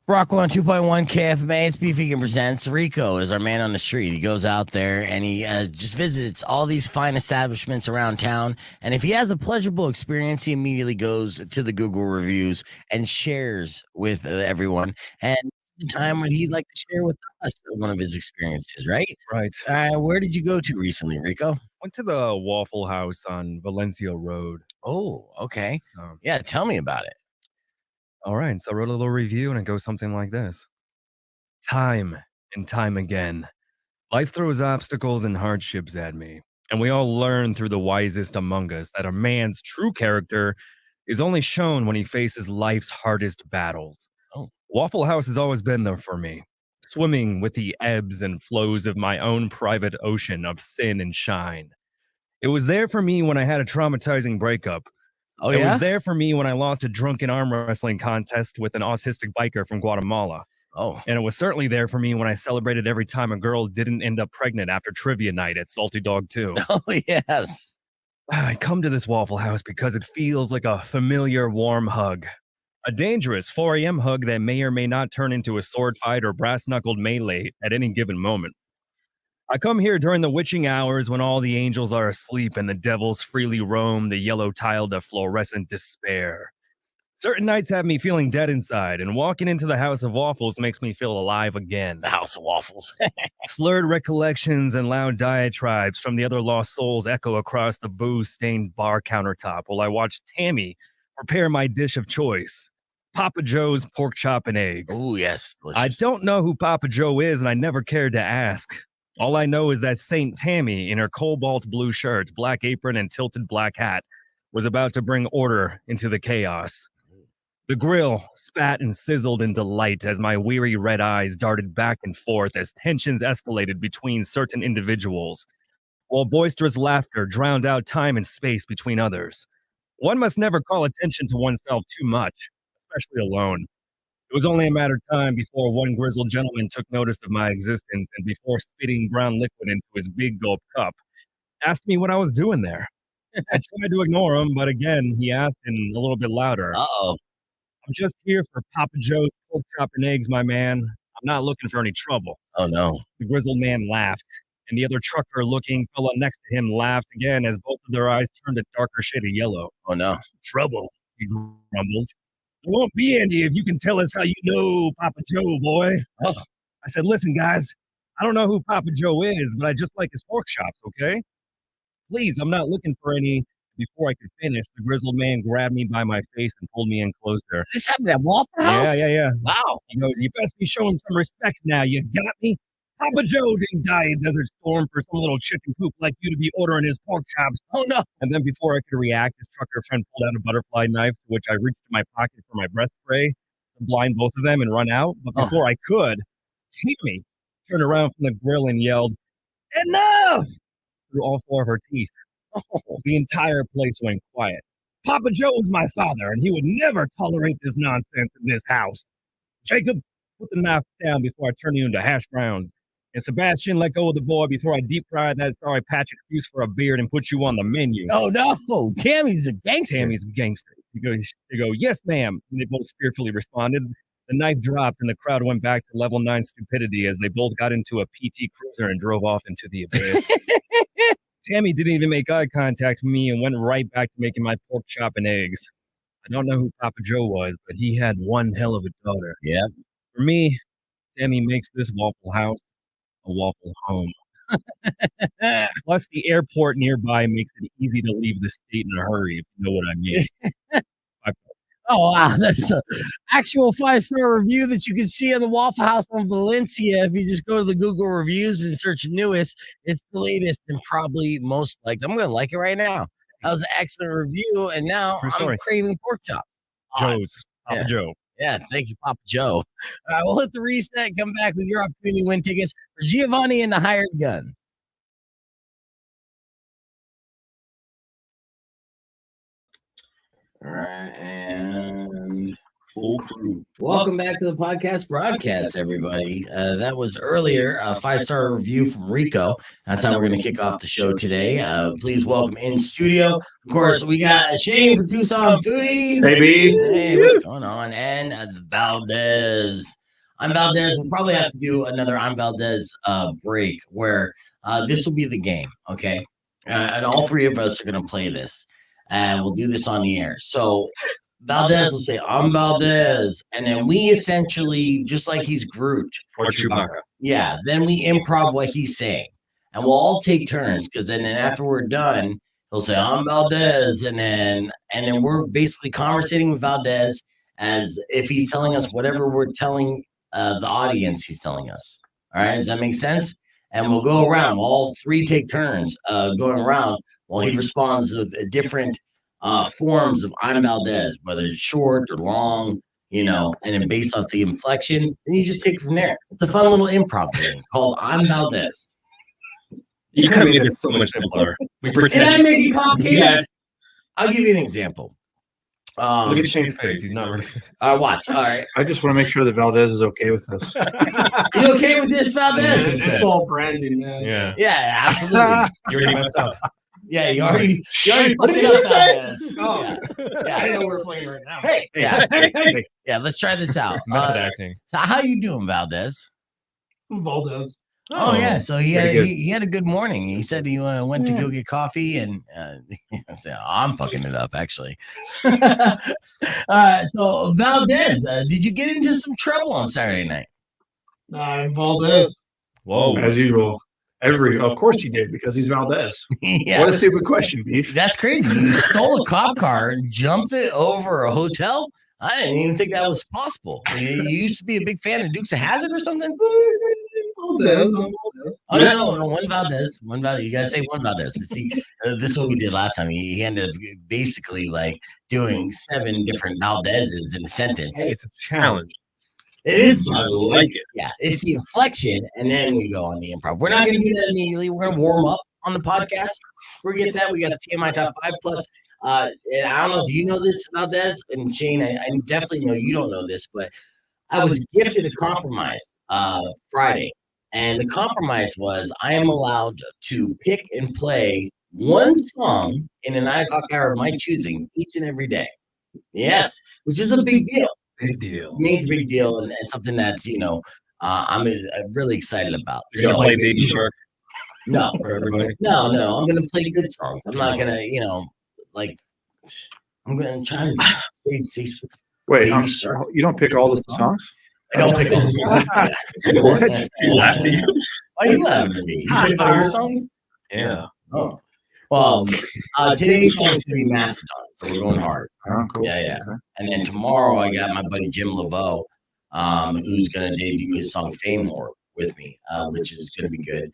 Rock 102.1 KFMA, it's Beef Vegan Presents. Rico is our man on the street. He goes out there and he just visits all these fine establishments around town. And if he has a pleasurable experience, he immediately goes to the Google reviews and shares with everyone. And it's the time when he'd like to share with us one of his experiences, right? Right. Where did you go to recently, Rico? Went to the Waffle House on Valencia Road. Oh, okay. So, Yeah, tell me about it. all right. So I wrote a little review and it goes something like this. Time and time again, life throws obstacles and hardships at me. And we all learn through the wisest among us that a man's true character is only shown when he faces life's hardest battles. Oh. Waffle House has always been there for me, swimming with the ebbs and flows of my own private ocean of sin and shine. It was there for me when I had a traumatizing breakup. Oh, It yeah? was there for me when I lost a drunken arm wrestling contest with an autistic biker from Guatemala. Oh. And it was certainly there for me when I celebrated every time a girl didn't end up pregnant after trivia night at Salty Dog 2. Oh, yes. I come to this Waffle House because it feels like a familiar, warm hug. A dangerous 4 a.m. hug that may or may not turn into a sword fight or brass knuckled melee at any given moment. I come here during the witching hours when all the angels are asleep and the devils freely roam the yellow tiled of fluorescent despair. Certain nights have me feeling dead inside, and walking into the House of Waffles makes me feel alive again. The House of Waffles. Slurred recollections and loud diatribes from the other lost souls echo across the booze-stained bar countertop while I watch Tammy prepare my dish of choice, Papa Joe's pork chop and eggs. Oh, yes. I Delicious. don't know who Papa Joe is, and I never cared to ask. All I know is that Saint Tammy, in her cobalt blue shirt, black apron, and tilted black hat, was about to bring order into the chaos. The grill spat and sizzled in delight as my weary red eyes darted back and forth as tensions escalated between certain individuals, while boisterous laughter drowned out time and space between others. One must never call attention to oneself too much, especially alone. It was only a matter of time before one grizzled gentleman took notice of my existence and before spitting brown liquid into his big gulp cup, asked me what I was doing there. I tried to ignore him, but again, he asked in a little bit louder. Uh-oh. I'm just here for Papa Joe's pork chop and eggs, my man. I'm not looking for any trouble. Oh, no. The grizzled man laughed, and the other trucker looking fella next to him laughed again as both of their eyes turned a darker shade of yellow. Oh, no. Trouble, he grumbled. There won't be any if you can tell us how you know Papa Joe, boy. Oh. I said, listen, guys, I don't know who Papa Joe is, but I just like his pork chops, okay? Please, I'm not looking for any. Before I could finish, the grizzled man grabbed me by my face and pulled me in closer. This happened at Waffle House? Yeah. Wow. He goes, you best be showing some respect now, you got me? Papa Joe didn't die in Desert Storm for some little chicken coop like you to be ordering his pork chops. Oh, no. And then before I could react, his trucker friend pulled out a butterfly knife, to which I reached in my pocket for my breath spray to blind both of them and run out. But before I could, Tammy turned around from the grill and yelled, enough! Through all four of her teeth. The entire place went quiet. Papa Joe was my father, and he would never tolerate this nonsense in this house. Jacob, put the knife down before I turn you into hash browns. And Sebastian, let go of the boy before I deep fried that sorry patch excuse for a beard and put you on the menu. Oh, no. Tammy's a gangster. Tammy's a gangster. They go, yes, ma'am. And they both fearfully responded. The knife dropped, and the crowd went back to level 9 stupidity as they both got into a PT Cruiser and drove off into the abyss. Tammy didn't even make eye contact with me and went right back to making my pork chop and eggs. I don't know who Papa Joe was, but he had one hell of a daughter. Yeah. For me, Tammy makes this Waffle House a waffle home. Plus, the airport nearby makes it easy to leave the state in a hurry, if you know what I mean. Oh, wow. That's an actual 5-star review that you can see on the Waffle House on Valencia. If you just go to the Google reviews and search newest, it's the latest and probably most liked. I'm going to like it right now. That was an excellent review, and now I'm craving pork chops. Joe's. Papa Joe. Yeah, thank you, Papa Joe. All right, we'll hit the reset, come back with your opportunity to win tickets for Giovanni and the Hired Guns. All right, and Full crew. Welcome back to the podcast broadcast, everybody. That was earlier a 5-star review from Rico. That's how we're going to kick off the show today. Please welcome in studio. Of course, we got Shane from Tucson Foodie. Baby. Hey, what's going on? And Valdez. I'm Valdez. We'll probably have to do another I'm Valdez break where this will be the game, okay? And all three of us are going to play this. And we'll do this on the air. So Valdez will say, I'm Valdez. And then we essentially, just like he's Groot. Or Chewbacca. Yeah. Then we improv what he's saying. And we'll all take turns because then after we're done, he'll say, I'm Valdez. And then we're basically conversating with Valdez as if he's telling us whatever we're telling the audience he's telling us. All right. Does that make sense? And we'll go around. We'll all three take turns going around while he responds with a different forms of I'm Valdez, whether it's short or long, and then based off the inflection, and you just take it from there. It's a fun little improv thing called I'm Valdez. You kind of made it so much simpler. Did I make it complicated? Yes. I'll give you an example. Look at Shane's face. He's not ready. Watch. All right. I just want to make sure that Valdez is okay with this. You okay with this, Valdez? It's all branding, man. Yeah. Yeah, absolutely. You already messed up. Yeah, you already What put did it you up, say? Valdez. Oh, Yeah. I know we're playing right now. Hey. Yeah. Hey, Yeah. Let's try this out. Method acting. So how you doing, Valdez? Valdez. Oh yeah, so he Pretty good. had a good morning. He said he went to go get coffee, and I said, I'm fucking it up actually. So Valdez, did you get into some trouble on Saturday night? I'm Valdez. Whoa. as usual. Of course he did, because he's Valdez. Yeah, What a stupid question, Beef. that's crazy. You stole a cop car and jumped it over a hotel. I didn't even think that was possible. You used to be a big fan of Dukes of Hazzard or something. Valdez. I'm Valdez. Oh no, one Valdez, one Valdez. You gotta say one Valdez. See, this is what we did last time. He ended up basically like doing 7 different Valdezes in a sentence. It's a challenge. It is. I like it. Yeah, it's the inflection, and then we go on the improv. We're not gonna do that immediately. We're gonna warm up on the podcast. We're getting that. We got the TMI Top 5 plus. And I don't know if you know this, Valdez and Shane. I definitely know you don't know this, but I was gifted a compromise Friday. And the compromise was I am allowed to pick and play one song in a 9 o'clock hour of my choosing each and every day. Yes, which is a big deal. Big deal. Made a big deal and something that, I'm really excited about. You're going to play Baby Shark No, for everybody? no, I'm going to play good songs. I'm not going to, I'm going to try to say Wait, Baby Shark. you don't pick all the songs? I don't pick all the songs. What? You laughed at you? Why are you laughing at me? You pick all your songs? Yeah. Oh. Well, today's song is going to be Mastodon, so we're going hard. Oh, cool. Yeah. Okay. And then tomorrow I got my buddy Jim Laveau, who's going to debut his song Fame Whore with me, which is going to be good.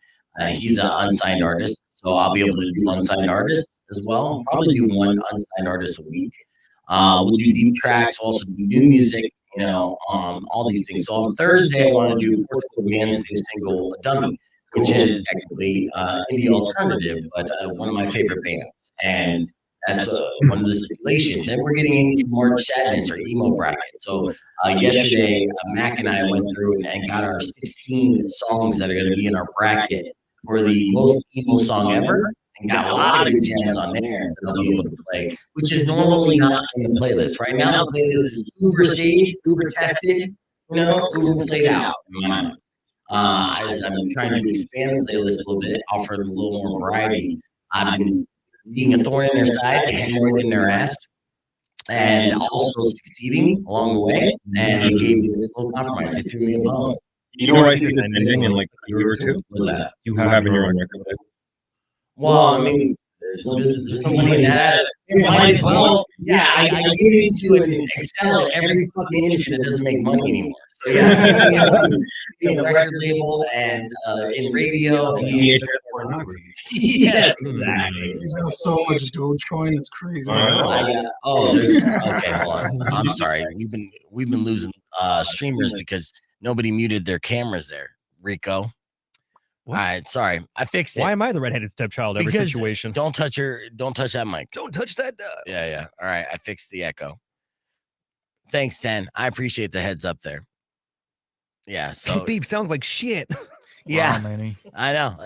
He's an unsigned artist, so I'll be able to do unsigned artists as well. I'll probably do one unsigned artist a week. We'll do deep tracks, we'll also do new music, all these things. So on Thursday, I want to do Portugal Man's new single, Dummy, which is technically indie alternative, but one of my favorite bands. And that's one of the stipulations. And we're getting into March Sadness or emo bracket. So yesterday, Mac and I went through and got our 16 songs that are going to be in our bracket for the most emo song ever. And got a lot of good jams on there that I'll be able to play, which is normally not in the playlist. Right now, the playlist is uber saved, uber tested, uber played out in my mind. As I'm trying to expand the playlist a little bit, offer them a little more variety. I've been being a thorn in their side, hammering in their ass, and also succeeding along the way. And they gave me this little compromise. They threw me a bone. You know what I see is an ending in like a year or two? What was that? You have in your own record label. Well, I mean, there's no money in that. Might as well. Yeah, I get into it and excel at every fucking industry that doesn't make money anymore. So yeah, in a record label and in radio. And yes, exactly. He's got so much Dogecoin, it's crazy. Okay, hold on. I'm sorry. We've been losing streamers because nobody muted their cameras there, Rico. What? All right, sorry. I fixed it. Why am I the redheaded stepchild every Because situation? Don't touch that mic. Don't touch that. Yeah. All right, I fixed the echo. Thanks, Dan. I appreciate the heads up there. Yeah. So Beep sounds like shit. yeah, Wow, Manny. I know.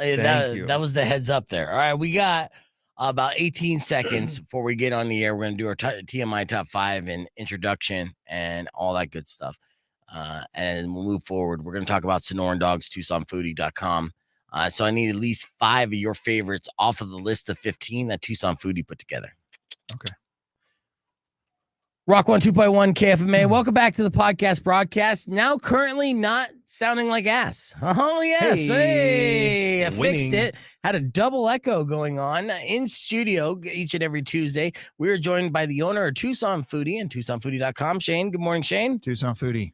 you. That was the heads up there. All right, we got about 18 seconds before we get on the air. We're gonna do our TMI top 5 and introduction and all that good stuff. And we'll move forward. We're gonna talk about Sonoran Dogs, TucsonFoodie.com. So I need at least 5 of your favorites off of the list of 15 that Tucson Foodie put together. Okay. Rock 102.1 KFMA. Welcome back to the podcast broadcast. Now currently not sounding like ass. Oh, yes. Hey, I fixed Winning. it. Had a double echo going on in studio each and every Tuesday. We are joined by the owner of Tucson Foodie and TucsonFoodie.com. Shane. Good morning, Shane. Tucson Foodie.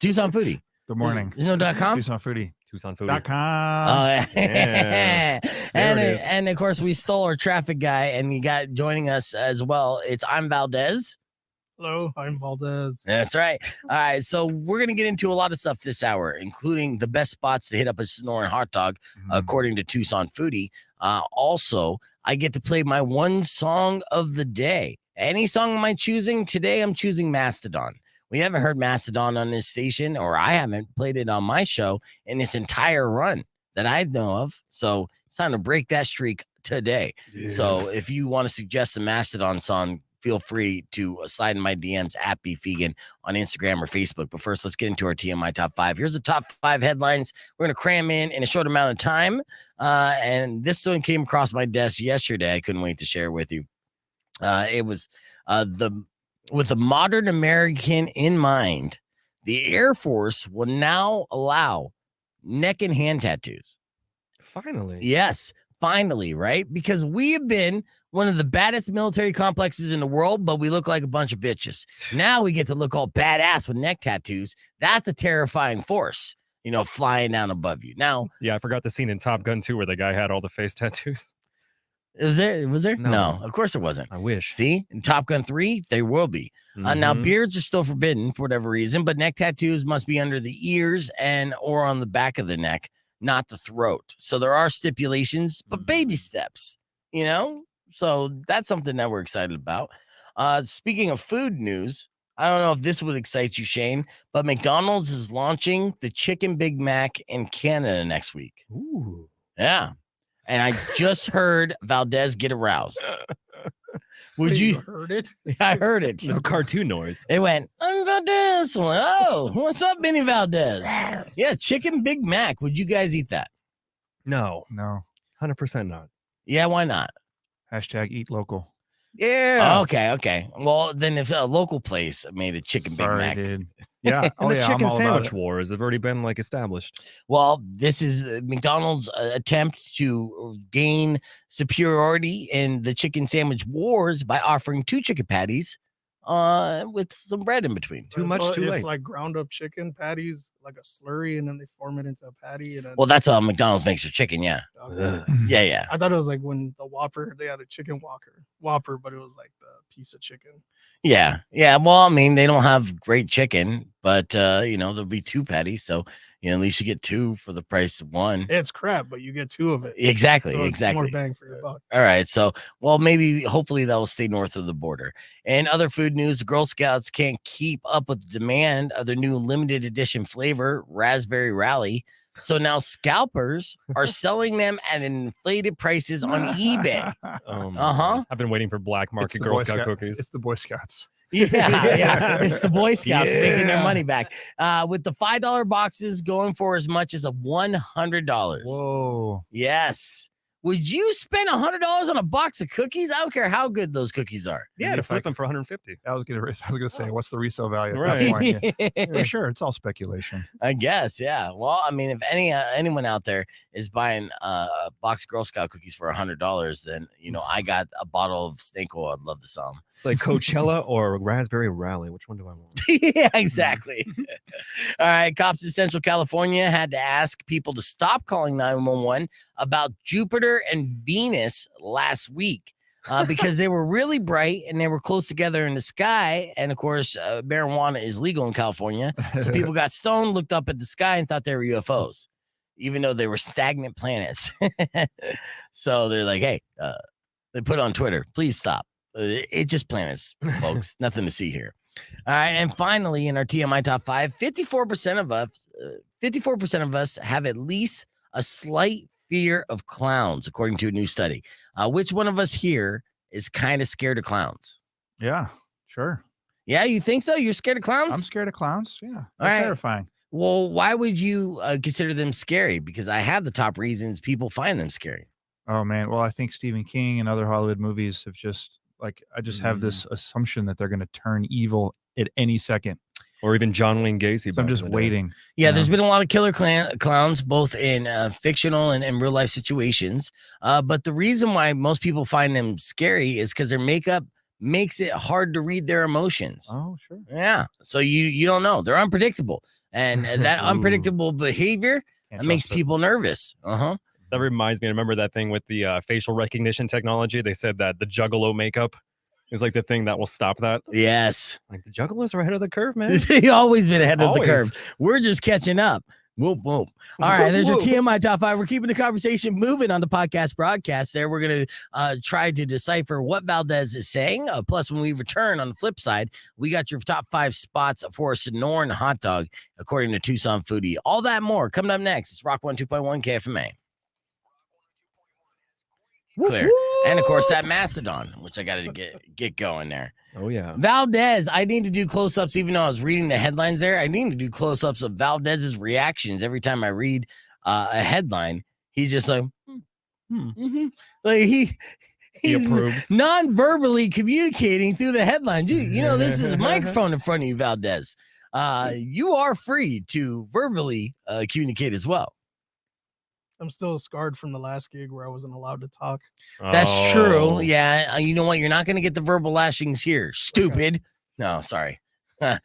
Tucson Foodie. Good morning. There's no .com? Tucson Foodie. TucsonFoodie. .com. Yeah. and, There it is. and of course, we stole our traffic guy, and he got joining us as well. I'm Valdez. Hello, I'm Valdez. That's right. All right. So we're going to get into a lot of stuff this hour, including the best spots to hit up a Sonoran hot dog, according to Tucson Foodie. Also, I get to play my one song of the day. Any song am I choosing? Today, I'm choosing Mastodon. We haven't heard Mastodon on this station, or I haven't played it on my show in this entire run that I know of. So it's time to break that streak today. So if you want to suggest a Mastodon song, feel free to slide in my DMs at BeefVegan on Instagram or Facebook. But first, let's get into our TMI top 5. Here's the top 5 headlines we're going to cram in a short amount of time. And this one came across my desk yesterday. I couldn't wait to share with you. It was with the modern American in mind, the Air Force will now allow neck and hand tattoos. Finally. Yes, finally, right? Because we have been one of the baddest military complexes in the world, but we look like a bunch of bitches. Now we get to look all badass with neck tattoos. That's a terrifying force, flying down above you. Now, Yeah, I forgot the scene in Top Gun 2 where the guy had all the face tattoos. was there? No. No, of course it wasn't. I wish. See, in Top Gun 3, there will be. Now, Mhm. beards are still forbidden for whatever reason, but neck tattoos must be under the ears or on the back of the neck, not the throat. So there are stipulations, but baby steps, So that's something that we're excited about. Speaking of food news, I don't know if this would excite you, Shane, but McDonald's is launching the Chicken Big Mac in Canada next week. Ooh. Yeah. And I just heard Valdez get aroused. Would Wait, you? heard it? I heard it. It's a cartoon noise. It went, I'm Valdez. I'm like, oh, what's up, Benny Valdez? Yeah, Chicken Big Mac. Would you guys eat that? No. No. 100% not. Yeah, why not? Hashtag eat local. Yeah. Okay. Well, then if a local place made a Chicken Big Sorry, Mac. dude. Yeah. And the I'm chicken all about sandwich it. wars have already been established. Well, this is McDonald's attempt to gain superiority in the chicken sandwich wars by offering 2 chicken patties with some bread in between. Too much, too It's late. like ground up chicken patties, like a slurry, and then they form it into a patty. And then, Well, that's how McDonald's makes their chicken. Yeah. Okay. Yeah. I thought it was like when the Whopper, they had a chicken Whopper, but it was like the piece of chicken. Yeah. Well, I mean, they don't have great chicken, but there'll be 2 patties, so at least you get 2 for the price of 1. It's crap, but you get 2 of it. Exactly. So it's more Exactly. bang for your buck. All right. So, hopefully that will stay north of the border. And other food news, the Girl Scouts can't keep up with the demand of their new limited edition flavor, Raspberry Rally. So now scalpers are selling them at inflated prices on eBay. I've been waiting for black It's market the Girl Boy Scout Scout- cookies. It's the Boy Scouts. Yeah. It's the Boy Scouts making their Yeah. money back. With the $5 boxes going for as much as $100. Whoa. Yes. Would you spend $100 on a box of cookies? I don't care how good those cookies are. Yeah, to flip them for 150. I was gonna say, what's the resale value? At Right. that point? Yeah, sure, it's all speculation. I guess, yeah. Well, I mean, if anyone out there is buying a box of Girl Scout cookies for $100, then I got a bottle of snake oil. I'd love to sell them. It's like Coachella or Raspberry Rally. Which one do I want? Yeah, exactly. All right, cops in Central California had to ask people to stop calling 911 about Jupiter and Venus last week. Because they were really bright and they were close together in the sky. And of course, marijuana is legal in California. So people got stoned, looked up at the sky, and thought they were UFOs, even though they were stagnant planets. So they're like, hey, they put on Twitter, please stop. It's just planets, folks. Nothing to see here. All right, and finally, in our TMI top 5, 54% of us have at least a slight fear of clowns, according to a new study. Which one of us here is kind of scared of clowns? Yeah, sure. Yeah, you think so? You're scared of clowns? I'm scared of clowns. Yeah, All they're right. terrifying. Well, why would you consider them scary? Because I have the top reasons people find them scary. Oh man. Well, I think Stephen King and other Hollywood movies have just I just have this assumption that they're going to turn evil at any second. Or even John Wayne Gacy. So I'm back just in the day. waiting. Yeah, there's been a lot of killer clowns, both in fictional and real life situations. But the reason why most people find them scary is because their makeup makes it hard to read their emotions. Oh, sure. Yeah, so you don't know. They're unpredictable, and that unpredictable behavior Can't makes trust it. people nervous. That reminds me. I remember that thing with the facial recognition technology. They said that the Juggalo makeup is like the thing that will stop that. Yes, Like the Juggalos are ahead of the curve, man. they've always been ahead of the Always. curve. We're just catching up. Whoop, whoop. All right, there's your TMI top 5. We're keeping the conversation moving on the podcast broadcast there. We're going to try to decipher what Valdez is saying. Plus, when we return on the flip side, we got your top 5 spots for a Sonoran hot dog, according to Tucson Foodie. All that more coming up next. It's Rock 102.1 KFMA. Clear. And of course, that Mastodon, which I got to get going there. Oh yeah. Valdez, I need to do close-ups, even though I was reading the headlines there. I need to do close-ups of Valdez's reactions every time I read a headline. He's just like, like He he's approves. non-verbally communicating through the headline. You know, this is a microphone in front of you, Valdez. You are free to verbally communicate as well. I'm still scarred from the last gig where I wasn't allowed to talk. That's true. Oh. Yeah. You know what? You're not going to get the verbal lashings here. Stupid. No, sorry. I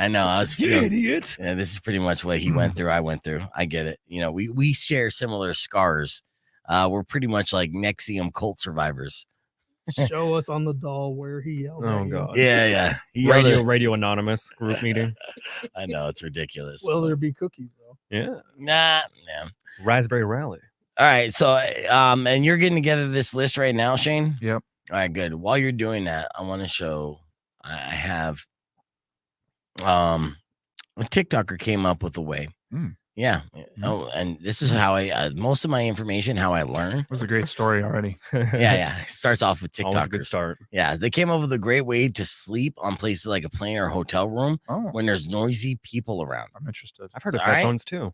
know. I was You idiot. Yeah, this is pretty much what he went through. I went through. I get it. You know, we share similar scars. We're pretty much like Nexium cult survivors. Show us on the doll where he yelled. Oh, at you. God. Yeah. He yelled Radio Anonymous group meeting. I know it's ridiculous. Will there be cookies though? Yeah. Nah. Raspberry Rally. All right. So, and you're getting together this list right now, Shane. Yep. All right, good. While you're doing that, I want to show. I have a TikToker came up with a way. Yeah. Oh, and this is how I most of my information, how I learn. It was a great story already. Yeah. It starts off with Always a good TikTokers. start. Yeah, they came up with a great way to sleep on places like a plane or a hotel room Oh, when there's noisy people around. I'm interested. I've heard of All right. headphones too.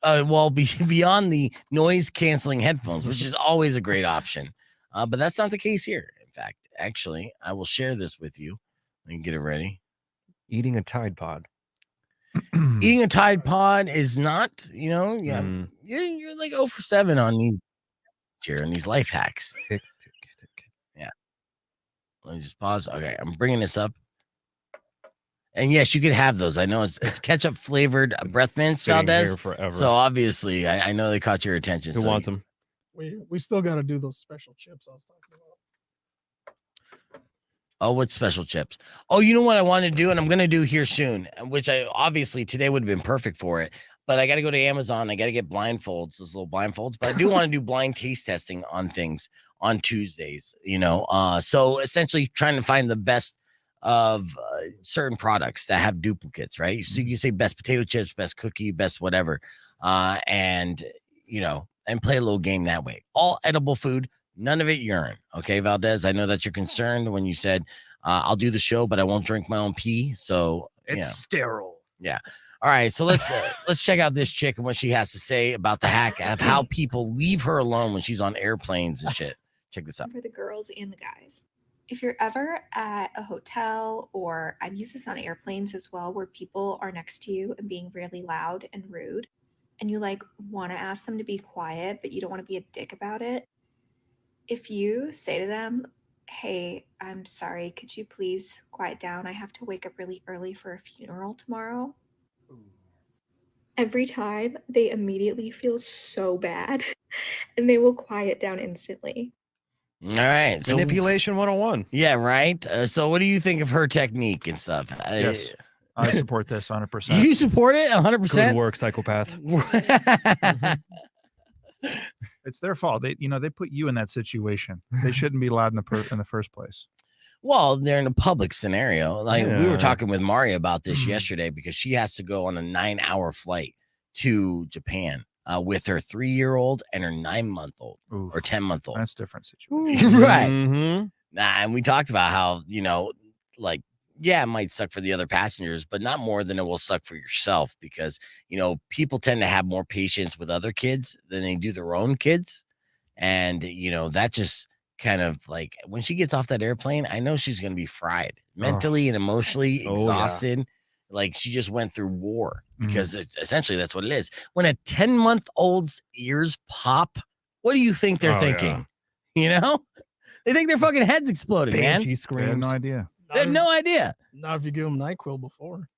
Well, beyond the noise canceling headphones, which is always a great option. But that's not the case here. In fact, actually, I will share this with you. Let me get it ready. Eating a Tide Pod. Eating a Tide Pod is not, you're like 0 for 7 on these here and these life hacks. Tick, tick, tick. Let me just pause. Okay, I'm bringing this up. And yes, you could have those. I know it's ketchup flavored breath mints, Sitting Valdez. here forever. So obviously, I know they caught your attention. Who so wants them? We still got to do those special chips I was talking about. Oh, what special chips? Oh, you know what I want to do, and I'm gonna do here soon, which I obviously today would have been perfect for it. But I got to go to Amazon. I got to get blindfolds, those little blindfolds. But I do want to do blind taste testing on things on Tuesdays. So essentially trying to find the best of certain products that have duplicates, right? So you can say best potato chips, best cookie, best whatever, and play a little game that way. All edible food. None of it urine. Okay, Valdez, I know that you're concerned when you said, I'll do the show, but I won't drink my own pee. So It's sterile. Yeah. All right. So let's check out this chick and what she has to say about the hack of how people leave her alone when she's on airplanes and shit. Check this out. For the girls and the guys. If you're ever at a hotel, or I've used this on airplanes as well, where people are next to you and being really loud and rude, and you want to ask them to be quiet, but you don't want to be a dick about it. If you say to them, hey, I'm sorry, could you please quiet down? I have to wake up really early for a funeral tomorrow. Every time they immediately feel so bad and they will quiet down instantly. All right. So Manipulation 101. yeah, right. So what do you think of her technique and stuff? Yes. I support this 100%. You support it 100%? Good work, psychopath. It's their fault. They put you in that situation. They shouldn't be loud in the first place. Well, they're in a public scenario. Like we were Yeah. talking with Maria about this yesterday because she has to go on a 9-hour flight to Japan with her 3-year-old and her 9-month-old Oof, or 10-month-old. that's different situation. Right. Mhm. And we talked about how, like, yeah, it might suck for the other passengers, but not more than it will suck for yourself because, people tend to have more patience with other kids than they do their own kids. And, that just kind of like when she gets off that airplane, I know she's going to be fried mentally and emotionally Oh, yeah. exhausted. Like she just went through war because essentially that's what it is. When a 10-month-old's ears pop, what do you think they're Oh, thinking? They think their fucking head's exploding, man. Banshee I had screams. no idea. They have no idea. Not if you give them NyQuil before.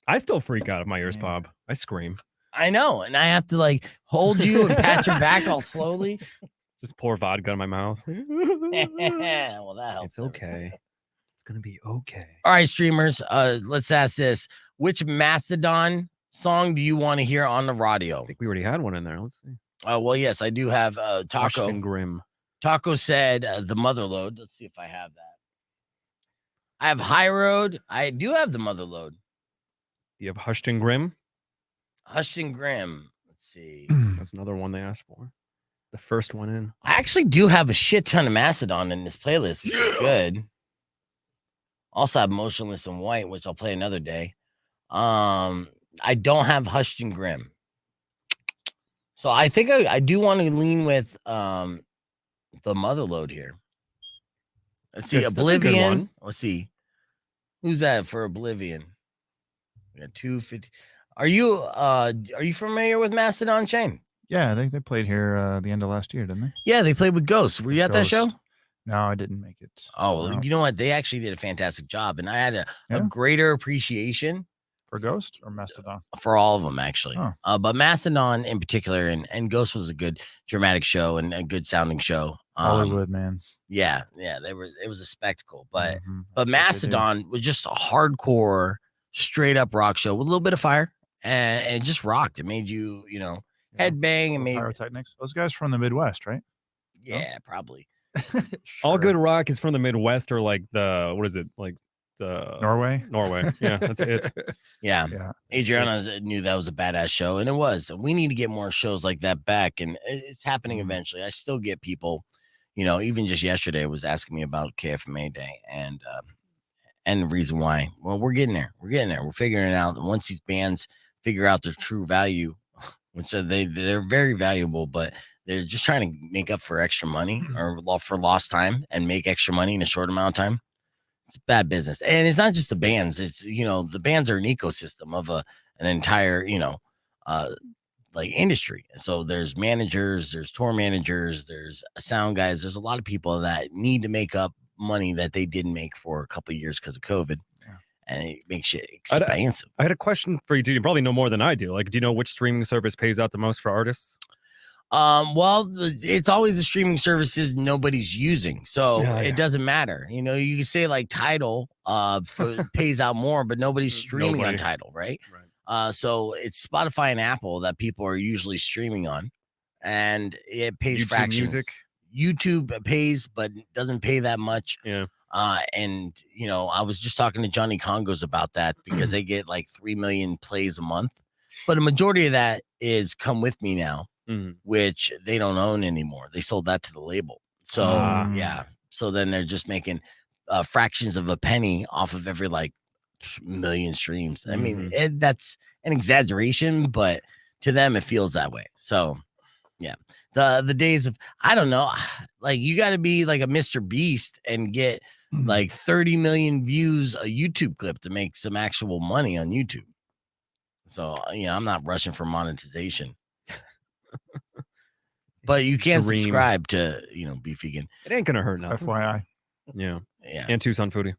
I still freak out if my ears Yeah. pop. I scream. I know. And I have to like hold you and pat your back all slowly. Just pour vodka in my mouth. Well, that helps. It's okay. It's gonna be okay. All right, streamers. Let's ask this. Which Mastodon song do you want to hear on the radio? I think we already had one in there. Let's see. Well, yes, I do have Hushed Taco. and Grim. Taco said the Motherload. Let's see if I have that. I have High Road. I do have the Motherload. You have Hushed and Grim. Hushed and Grim. Let's see. That's another one they asked for. The first one in. I actually do have a shit ton of Mastodon in this playlist, which is good. Also have Motionless in White, which I'll play another day. I don't have Hushed and Grim. So I think I do want to lean with the Motherload here. Let's see, That's a good Oblivion. one. Let's see. Who's that for Oblivion? We got 250. Are you familiar with Mastodon, Shane? Yeah, they played here the end of last year, didn't they? Yeah, they played with Ghosts. Were you at that show? Ghost. No, I didn't make it. Oh, well, No. you know what? They actually did a fantastic job, and I had a Yeah. greater appreciation For Ghost or Mastodon? for all of them, actually. Oh. But Mastodon in particular, and Ghost was a good dramatic show and a good sounding show. Hollywood, man. Yeah, it was a spectacle. But Mhm, but that's what they do. Mastodon was just a hardcore, straight up rock show with a little bit of fire, and it just rocked. It made you, Yeah. headbang and made Pyrotechnics. Those guys from the Midwest, right? yeah, probably. All Sure. good rock is from the Midwest or like what is it? Like the Norway. Norway. Yeah, that's it. Yeah. Yeah. Adriana knew that was a badass show, and it was. We need to get more shows like that back, and it's happening eventually. I still get people, even just yesterday was asking me about KFMA Day, and the reason why. Well, we're getting there. We're getting there. We're figuring it out. And once these bands figure out their true value, which they're very valuable, but they're just trying to make up for extra money or for lost time and make extra money in a short amount of time. It's bad business. And it's not just the bands. It's, the bands are an ecosystem of an entire, like industry. So there's managers, there's tour managers, there's sound guys. There's a lot of people that need to make up money that they didn't make for a couple of years because of COVID. Yeah. And it makes it expensive. I had a question for you too. You probably know more than I do. Like, do you know which streaming service pays out the most for artists? Well, it's always the streaming services nobody's using, so Yeah. it doesn't matter. You can say like Tidal pays out more, but nobody's streaming on Nobody. Tidal, right? Right. So it's Spotify and Apple that people are usually streaming on, and it pays YouTube fractions. Music. YouTube pays, but doesn't pay that much. Yeah. And I was just talking to Johnny Congos about that because they get like 3 million plays a month, but a majority of that is Come With Me Now, which they don't own anymore. They sold that to the label. So yeah. So then they're just making fractions of a penny off of every like million streams. I mean, that's an exaggeration, but to them it feels that way. So yeah, the days of, I don't know, like you got to be like a Mr. Beast and get like 30 million views a YouTube clip to make some actual money on YouTube. So I'm not rushing for monetization. But you can Dream. subscribe to Be Vegan. It ain't gonna hurt nothing. FYI. Yeah. Yeah, And Tucson Foodie.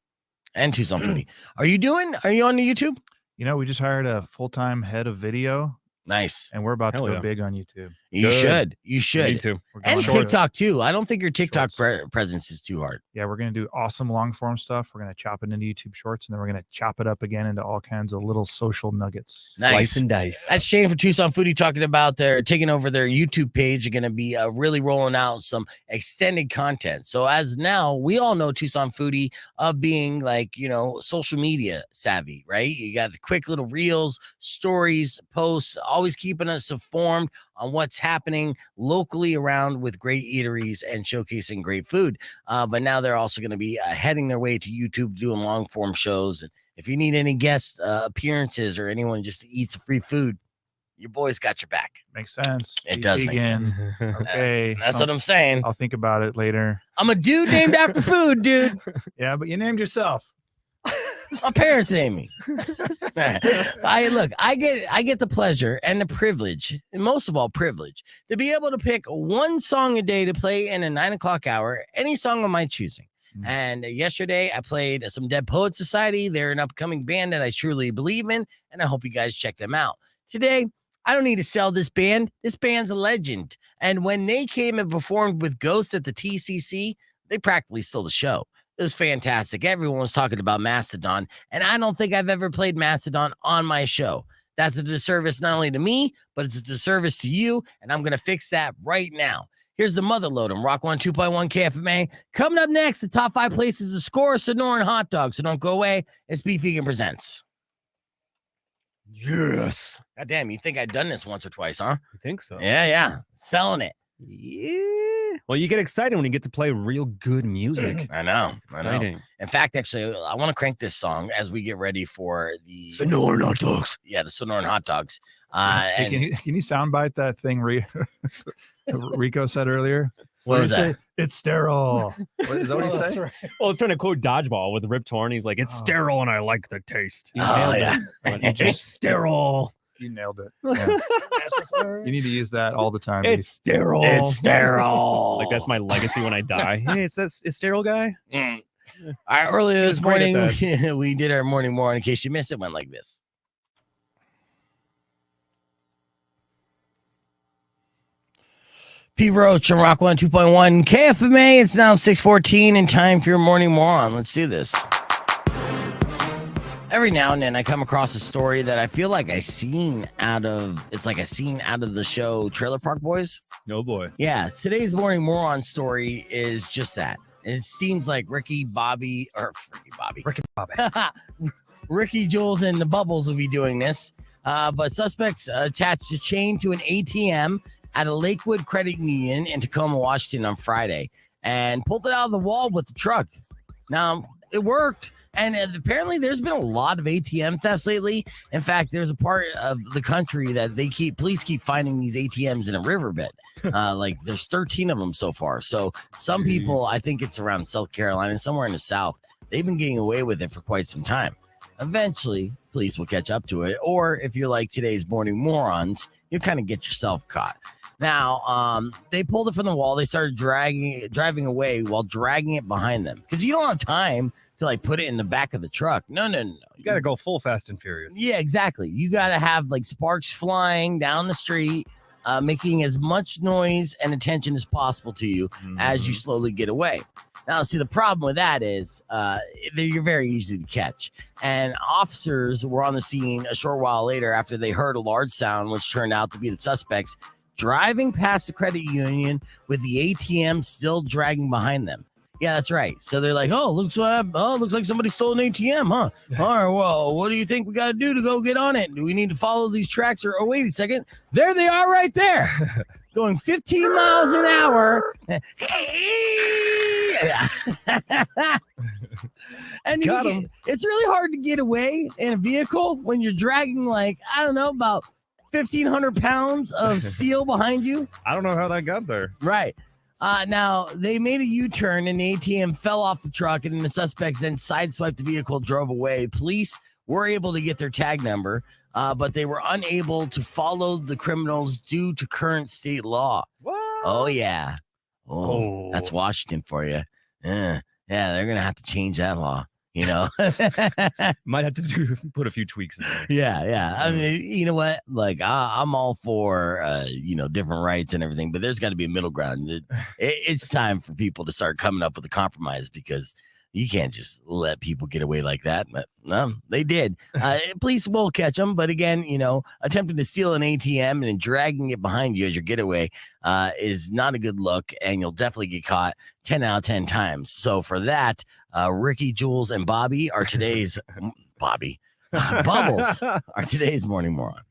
and Tucson Foodie. Are you on the YouTube? We just hired a full-time head of video, Nice. and we're about to Hell go yeah. big on YouTube. You Good. should. You You should. need to. We're And going to- TikTok too. I don't think your TikTok Shorts. presence is too hard. Yeah, we're going to do awesome long form stuff. We're going to chop it into YouTube Shorts, and then we're going to chop it up again into all kinds of little social nuggets. Nice. Slice and dice. That's Shane from Tucson Foodie talking about their taking over their YouTube page. They're going to be really rolling out some extended content. So as now, we all know Tucson Foodie of being like, social media savvy, right? You got the quick little reels, stories, posts, always keeping us informed on what's happening locally around with great eateries and showcasing great food. But now they're also going to be heading their way to YouTube, doing long form shows. And if you need any guest appearances or anyone just to eat some free food, your boys got your back. Makes sense. It Be does make vegan. sense. Okay. That's what I'm saying. I'll think about it later. I'm a dude named after food, dude. Yeah, but you named yourself. My parents named me. I get the pleasure and the privilege, and most of all privilege, to be able to pick one song a day to play in a 9 o'clock hour, any song of my choosing. And yesterday I played some Dead Poet Society. They're an upcoming band that I truly believe in, and I hope you guys check them out. Today, I don't need to sell this band. This band's a legend. And when they came and performed with Ghost at the TCC, they practically stole the show. It was fantastic. Everyone was talking about Mastodon, and I don't think I've ever played Mastodon on my show. That's a disservice not only to me, but it's a disservice to you, and I'm going to fix that right now. Here's the Motherload on Rock 102.1 KFMA. Coming up next, the top 5 places to score Sonoran hot dogs. So don't go away. It's Beef Vegan Presents. Yes. God damn, you think I'd done this once or twice, huh? I think so. Yeah. Selling it. Yeah. Well, you get excited when you get to play real good music. I know. It's I know. exciting. In fact, actually, I want to crank this song as we get ready for the Sonoran hot dogs. Yeah, the Sonoran hot dogs. Hey, can you soundbite that thing Rico said earlier? What was did he that? say? It's sterile. Is that what he Oh, that's said? right. Well, it's trying to quote Dodgeball with Rip Torn. He's like, it's Oh. sterile and I like the taste. You Oh, nailed yeah. it. It's sterile. You nailed it. Yeah. You need to use that all the time. It's sterile. It's sterile. Like that's my legacy when I die. Hey, it's sterile guy. Mm. All right, earlier He this was great morning, at we did our morning more. In case you missed it, went like this. P. Roach on Rock 102.1 KFMA. It's now 6:14 and time for your morning moron. Let's do this. Every now and then I come across a story that I feel like I seen out of, it's like a scene out of the show Trailer Park Boys. No boy. Yeah, today's morning moron story is just that. It seems like Ricky, Jules, and the Bubbles will be doing this. But suspects attached a chain to an ATM at a Lakewood Credit Union in Tacoma, Washington on Friday and pulled it out of the wall with the truck. Now, it worked. And apparently there's been a lot of ATM thefts lately. In fact, there's a part of the country that police keep finding these ATMs in a riverbed. Like there's 13 of them so far. So some people, I think it's around South Carolina, somewhere in the South, they've been getting away with it for quite some time. Eventually, police will catch up to it. Or if you're like today's morning morons, you'll kind of get yourself caught. Now, they pulled it from the wall. They started driving away while dragging it behind them because you don't have time to like put it in the back of the truck. No. You got to go full Fast and Furious. Yeah, exactly. You got to have like sparks flying down the street, making as much noise and attention as possible to you as you slowly get away. Now, see, the problem with that is you're very easy to catch. And officers were on the scene a short while later after they heard a large sound, which turned out to be the suspects driving past the credit union with the ATM still dragging behind them. Yeah, that's right. So they're like, looks like somebody stole an ATM, huh? All right, well, what do you think we got to do to go get on it? Do we need to follow these tracks or, wait a second. There they are right there. Going 15 miles an hour. And it's really hard to get away in a vehicle when you're dragging like, I don't know, about 1,500 pounds of steel behind you. I don't know how that got there. Right. Now, they made a U-turn and the ATM fell off the truck and the suspects then sideswiped the vehicle, drove away. Police were able to get their tag number, but they were unable to follow the criminals due to current state law. What? Oh, yeah. Oh, that's Washington for you. Yeah, they're going to have to change that law. You know. Might have to put a few tweaks in there. Yeah. I mean, you know what? Like, I'm all for different rights and everything, but there's got to be a middle ground. It's time for people to start coming up with a compromise because you can't just let people get away like that. But no, they did. Police will catch them, but again, attempting to steal an ATM and then dragging it behind you as your getaway is not a good look, and you'll definitely get caught 10 out of 10 times. So for that, Ricky, Jules, and Bobby are today's Bubbles are today's morning moron.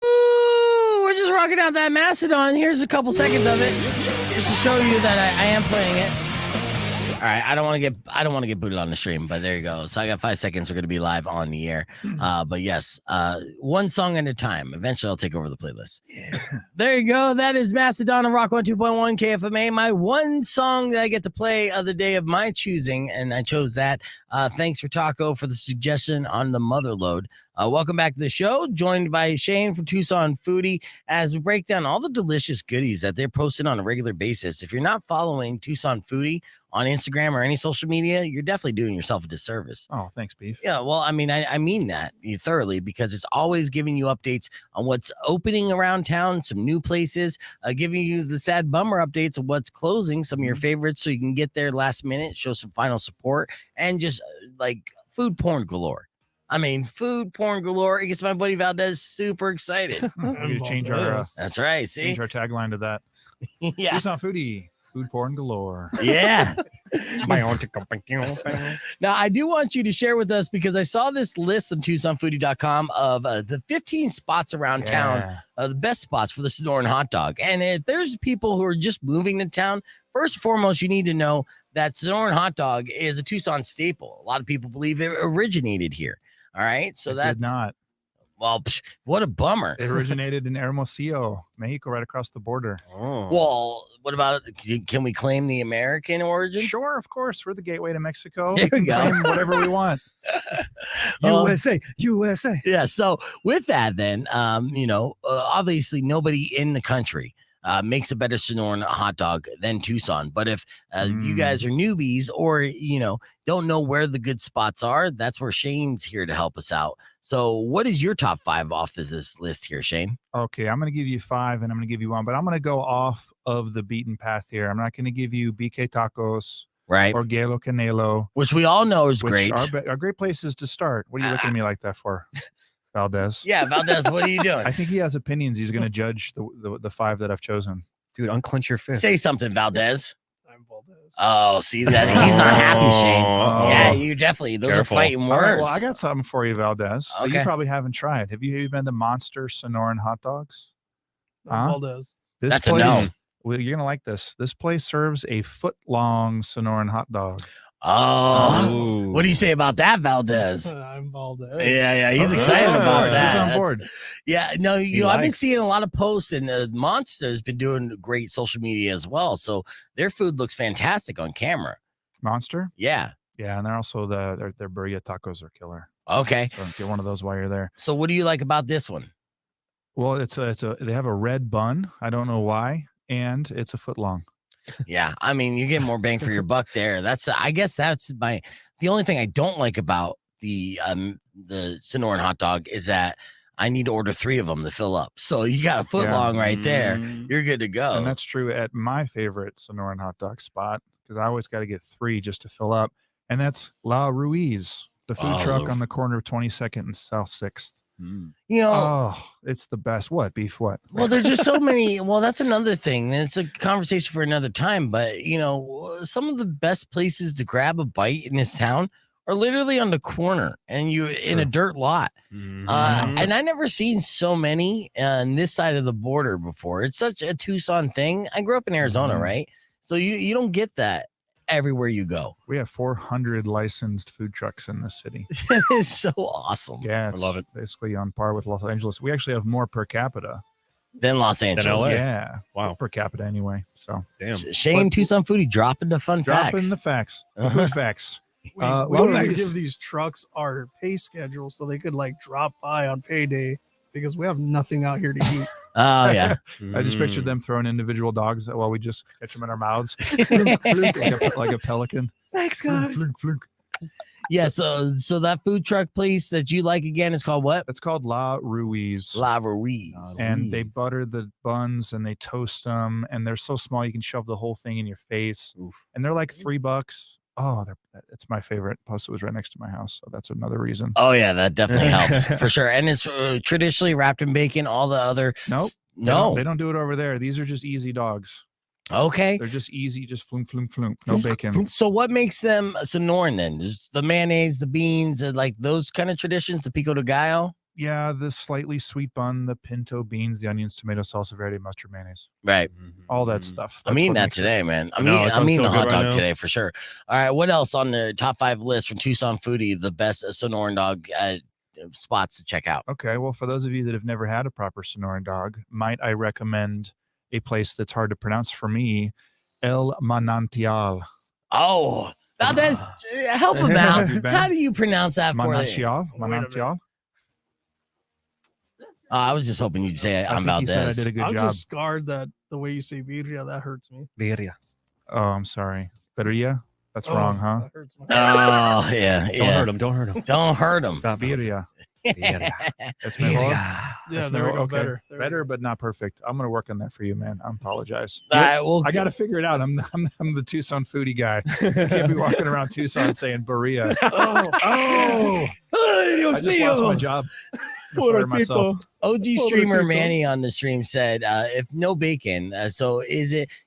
We're just rocking out that Mastodon. Here's a couple seconds of it, just to show you that I am playing it. All right, I don't want to get booted on the stream, but there you go. So I got 5 seconds. We're gonna be live on the air. But yes, one song at a time. Eventually, I'll take over the playlist. Yeah. There you go. That is Mastodon on Rock 102.1 KFMA. My one song that I get to play of the day of my choosing, and I chose that. Thanks for Taco for the suggestion on the Motherload. Welcome back to the show, joined by Shane from Tucson Foodie as we break down all the delicious goodies that they're posting on a regular basis. If you're not following Tucson Foodie on Instagram or any social media, you're definitely doing yourself a disservice. Oh, thanks, Beef. Yeah, well, I mean, I mean that thoroughly because it's always giving you updates on what's opening around town, some new places, giving you the sad bummer updates of what's closing, some of your favorites, so you can get there last minute, show some final support, and just like food porn galore. I mean, food porn galore. It gets my buddy Valdez super excited. We need to change our That's right. See, change our tagline to that. Yeah. Tucson Foodie, food porn galore. Yeah. Now, Now, I do want you to share with us because I saw this list on TucsonFoodie.com of the 15 spots around town, the best spots for the Sonoran hot dog. And if there's people who are just moving to town, first and foremost, you need to know that Sonoran hot dog is a Tucson staple. A lot of people believe it originated here. All right. So that's did not. Well, what a bummer. It originated in Hermosillo, Mexico, right across the border. Well, what about it? Can we claim the American origin? Sure, of course. We're the gateway to Mexico. There we go. Claim whatever we want. USA. Yeah. So with that, then, obviously nobody in the country makes a better Sonoran hot dog than Tucson. But if you guys are newbies or, don't know where the good spots are, that's where Shane's here to help us out. So what is your top 5 off of this list here, Shane? Okay, I'm going to give you 5 and I'm going to give you 1, but I'm going to go off of the beaten path here. I'm not going to give you BK Tacos Right. or Galo Canelo, Which we all know is which great. are great places to start. What are you looking at me like that for, Valdez? Yeah, Valdez, what are you doing? I think he has opinions. He's going to judge the 5 that I've chosen. Dude, unclench your fist. Say something, Valdez. I'm Valdez. Oh, see that he's not happy, Shane. Oh. Yeah, you definitely. Those Careful. are fighting All words. right, well, I got something for you, Valdez. That Okay. You probably haven't tried. Have you been to Monster Sonoran Hot Dogs? I'm Huh? Valdez. This That's a place, no. Well, you're gonna like this. This place serves a foot-long Sonoran hot dog. Oh, what do you say about that, Valdez? I'm Valdez. Yeah, he's Okay. excited He's on about board. that. He's on That's- board. Yeah, no, He I've been likes. seeing a lot of posts, and Monster's been doing great social media as well. So their food looks fantastic on camera. Monster. Yeah. Yeah, and they're also their burrito tacos are killer. Okay. So get one of those while you're there. So what do you like about this one? Well, they have a red bun. I don't know why, and it's a foot long. Yeah, I mean, you get more bang for your buck there. I guess that's the only thing I don't like about the Sonoran hot dog is that I need to order 3 of them to fill up. So you got a foot Yeah. long right there. You're good to go. And that's true at my favorite Sonoran hot dog spot because I always got to get 3 just to fill up. And that's La Ruiz, the food Oh, truck on the corner of 22nd and South 6th. Oh, It's the best. What beef? What? well, there's just so many. Well, that's another thing. It's a conversation for another time. But some of the best places to grab a bite in this town are literally on the corner, and you in a dirt lot. And I never seen so many on this side of the border before. It's such a Tucson thing. I grew up in Arizona, right? So you don't get that everywhere you go. We have 400 licensed food trucks in this city. It is so awesome. Yeah, I love it. Basically on par with Los Angeles. We actually have more per capita. Then Los Angeles. LA. Yeah. Wow. Per capita anyway. So Damn. Shane But- Tucson Foodie dropping the fun dropping facts. the facts. The Uh-huh. food facts. We well, need to next- give these trucks our pay schedule so they could like drop by on payday because we have nothing out here to eat. Oh yeah. I just Mm. pictured them throwing individual dogs while we just catch them in our mouths, like a pelican. Thanks, Flunk, flunk, flunk. Yeah. So that food truck place that you like again is called what? That's called La Ruiz. La Ruiz. And they butter the buns and they toast them, and they're so small you can shove the whole thing in your face. And they're like $3. Oh, it's my favorite. Plus, it was right next to my house, so that's another reason. Oh yeah, that definitely helps for sure. And it's traditionally wrapped in bacon. All the other Nope. no. They don't do it over there. These are just easy dogs. Okay. They're just easy, just flunk, flunk, flunk. No bacon. So what makes them Sonoran then? Just the mayonnaise, the beans, and like those kind of traditions, the pico de gallo? Yeah, the slightly sweet bun, the pinto beans, the onions, tomato, salsa verde, mustard, mayonnaise, Right. all that stuff. I'm That's eating what that makes it- today, man. I know, it I'm sounds eating so the hot good right dog now. today for sure. All right, what else on the top 5 list from Tucson Foodie? The best Sonoran dog spots to check out. Okay, well, for those of you that have never had a proper Sonoran dog, might I recommend a place that's hard to pronounce for me, El Manantial. Oh, now that's help him out. Have you been? How do you pronounce that for you? Manantial? Wait a minute. Manantial? I was just hoping you'd say I I'm think about he said I this. did a good I'm job. just scarred that the way you say birria, that hurts me. Birria. Oh, I'm sorry. Birria? That's Oh, wrong, huh? That hurts my Oh yeah, Don't yeah. hurt him. Don't hurt him. Don't hurt him. Stop. Birria. Birria. That's mejor. Yeah, That's there we mejor. go. Okay. Better. There we Better, go. but not perfect. I'm gonna work on that for you, man. I apologize. All right, well, I got to figure it out. I'm the Tucson foodie guy. I can't be walking around Tucson saying Birria. Oh, I just lost my job. I'm gonna fire myself. OG streamer Pobrecito. Manny on the stream said, if no bacon, so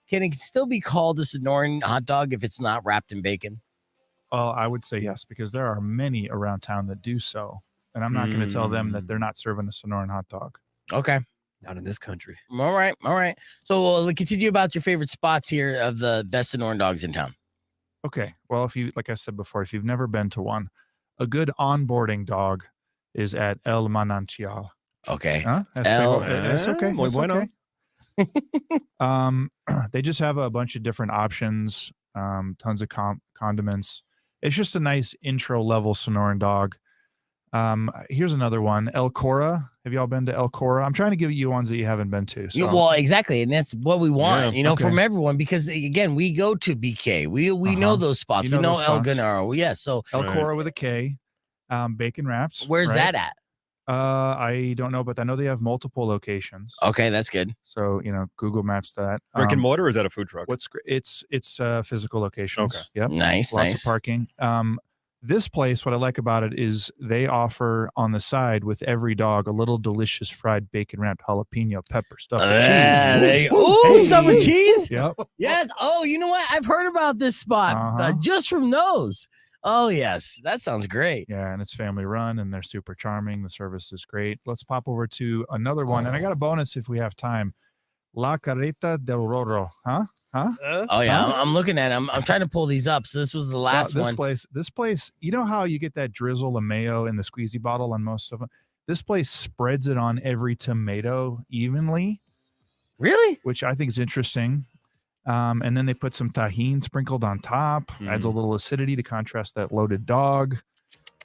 can it still be called a Sonoran hot dog if it's not wrapped in bacon? Well, I would say yes, because there are many around town that do so. And I'm not going to tell them that they're not serving a Sonoran hot dog. Okay. Not in this country. All right. All right. So we'll continue about your favorite spots here of the best Sonoran dogs in town. Okay. Well, like I said before, if you've never been to one, a good onboarding dog is at El Manantial. Okay. Huh? That's okay. Muy That's bueno. okay. They just have a bunch of different options, tons of condiments. It's just a nice intro level Sonoran dog. Here's another one, El Cora. Have y'all been to El Cora? I'm trying to give you ones that you haven't been to. So. Well, exactly, and that's what we want, Yeah, okay. from everyone, because again, we go to BK, we know those spots, You we know know those El spots. Ganaro, yes. So El Right. Cora with a K, bacon wraps. where's right? that at? I don't know, but I know they have multiple locations. Okay, that's good. So Google Maps that. Brick and mortar, or is that a food truck? What's great? It's physical locations. Okay. Yep. Nice, Lots nice. of parking. This place, what I like about it is they offer on the side with every dog a little delicious fried bacon wrapped jalapeno pepper stuff with Yeah, cheese. there you go. Ooh, some with Hey. cheese. Yep. Yes. Oh, you know what? I've heard about this spot Uh-huh. just from those. Oh, yes. That sounds great. Yeah, and it's family run and they're super charming. The service is great. Let's pop over to another one. And I got a bonus if we have time. La Carreta del Roro. Huh? Oh, yeah. I'm looking at them. I'm trying to pull these up. So this was the last this one. This place, you know how you get that drizzle of mayo in the squeezy bottle on most of them? This place spreads it on every tomato evenly, Really? which I think is interesting. And then they put some tahini sprinkled on top, adds a little acidity to contrast that loaded dog.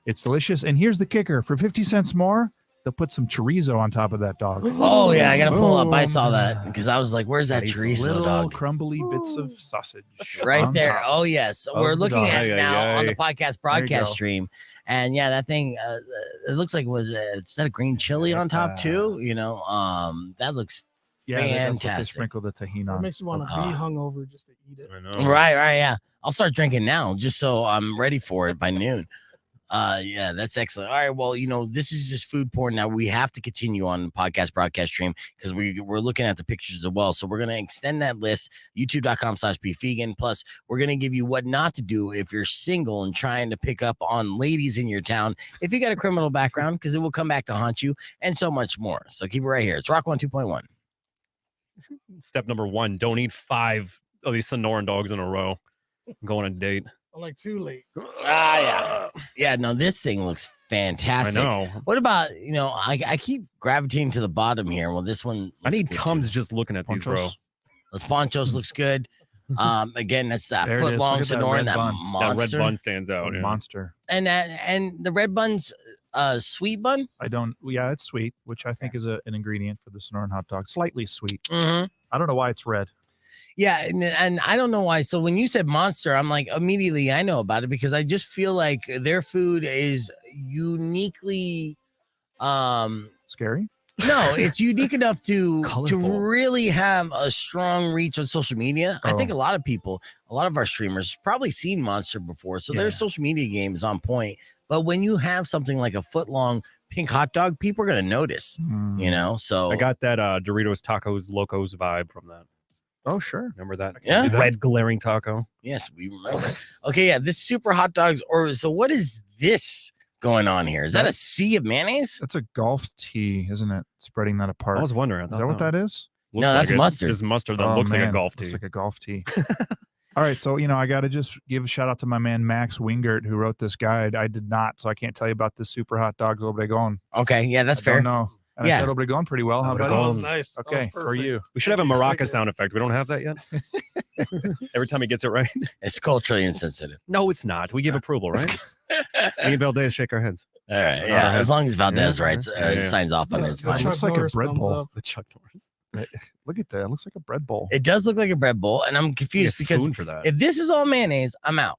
It's delicious. And here's the kicker. For 50 cents more, they'll put some chorizo on top of that dog. Oh, yeah. I got to pull up. I saw Boom. that because I was like, where's that chorizo Little dog? crumbly bits of sausage. Right on there. top. Oh, yes. of We're the looking dog. at it Ay, now ay, on the ay. podcast There you broadcast go. stream. And yeah, that thing, it looks like it's that green chili on top too. That looks Yeah, that's what they fantastic. sprinkle the tahini It on. makes you want to be hungover just to eat it. I know. Right, yeah. I'll start drinking now just so I'm ready for it by noon. Yeah, that's excellent. All right, well, this is just food porn. Now we have to continue on the podcast broadcast stream because we're looking at the pictures as well. So we're gonna extend that list, youtube.com/beefvegan. Plus, we're gonna give you what not to do if you're single and trying to pick up on ladies in your town, if you got a criminal background, because it will come back to haunt you, and so much more. So keep it right here. It's Rock 1 2.1. Step number 1: don't eat 5 of these Sonoran dogs in a row. Go on a date. I'm like too late. Yeah. No, this thing looks fantastic. I know. What about I keep gravitating to the bottom here. Well, this one I looks need good, Tums too. just looking at these, bro. Ponchos. Los Ponchos looks good. Again, that's that There it is. foot Look long at that Sonoran, red that bun. That red monster. bun stands out. Yeah. Monster. And the red bun's sweet bun. Yeah, it's sweet, which I think is an ingredient for the Sonoran hot dog. Slightly sweet. Mm-hmm. I don't know why it's red. Yeah, and I don't know why. So when you said monster, I'm like, immediately I know about it because I just feel like their food is uniquely Scary. no, it's unique enough to Colorful. really have a strong reach on social media. I think Oh. a lot of our streamers probably seen Monster before, so Yeah. their social media game is on point. But when you have something like a foot long pink hot dog, people are gonna notice, you know. So I got that Doritos Tacos Locos vibe from that. Oh, sure. Remember that? Yeah. Red glaring taco. yes, we remember. Okay, yeah, this super hot dogs. Or so, what is this going on here? Is that a sea of mayonnaise? That's a golf tee, isn't it? Spreading that apart. I was wondering. I Is thought that what that is? looks No, that's like it. mustard. It's mustard that Oh, looks like a man. golf Looks tee. like a golf tee. All right, so I got to just give a shout out to my man Max Wingert who wrote this guide. I did not, so I can't tell you about this super hot dog Obregón. Okay, yeah, that's I fair. don't know. And Yeah. I said Obregón pretty well, huh, That buddy? was nice. That was Okay, for perfect. you. We should have a Thank you. maraca sound effect. We don't have that yet. Every time he gets it right. It's culturally insensitive. No, it's not. We give approval, right? Me and Valdez shake our heads. All right, All yeah. right. As long as Valdez Yeah, writes, yeah. signs off on it, it's The fine. It looks Chuck like a Norris bread thumbs bowl. up. The Chuck Norris. Look at that. It looks like a bread bowl. It does look like a bread bowl, and I'm Need a confused because spoon for that. if this is all mayonnaise, I'm out.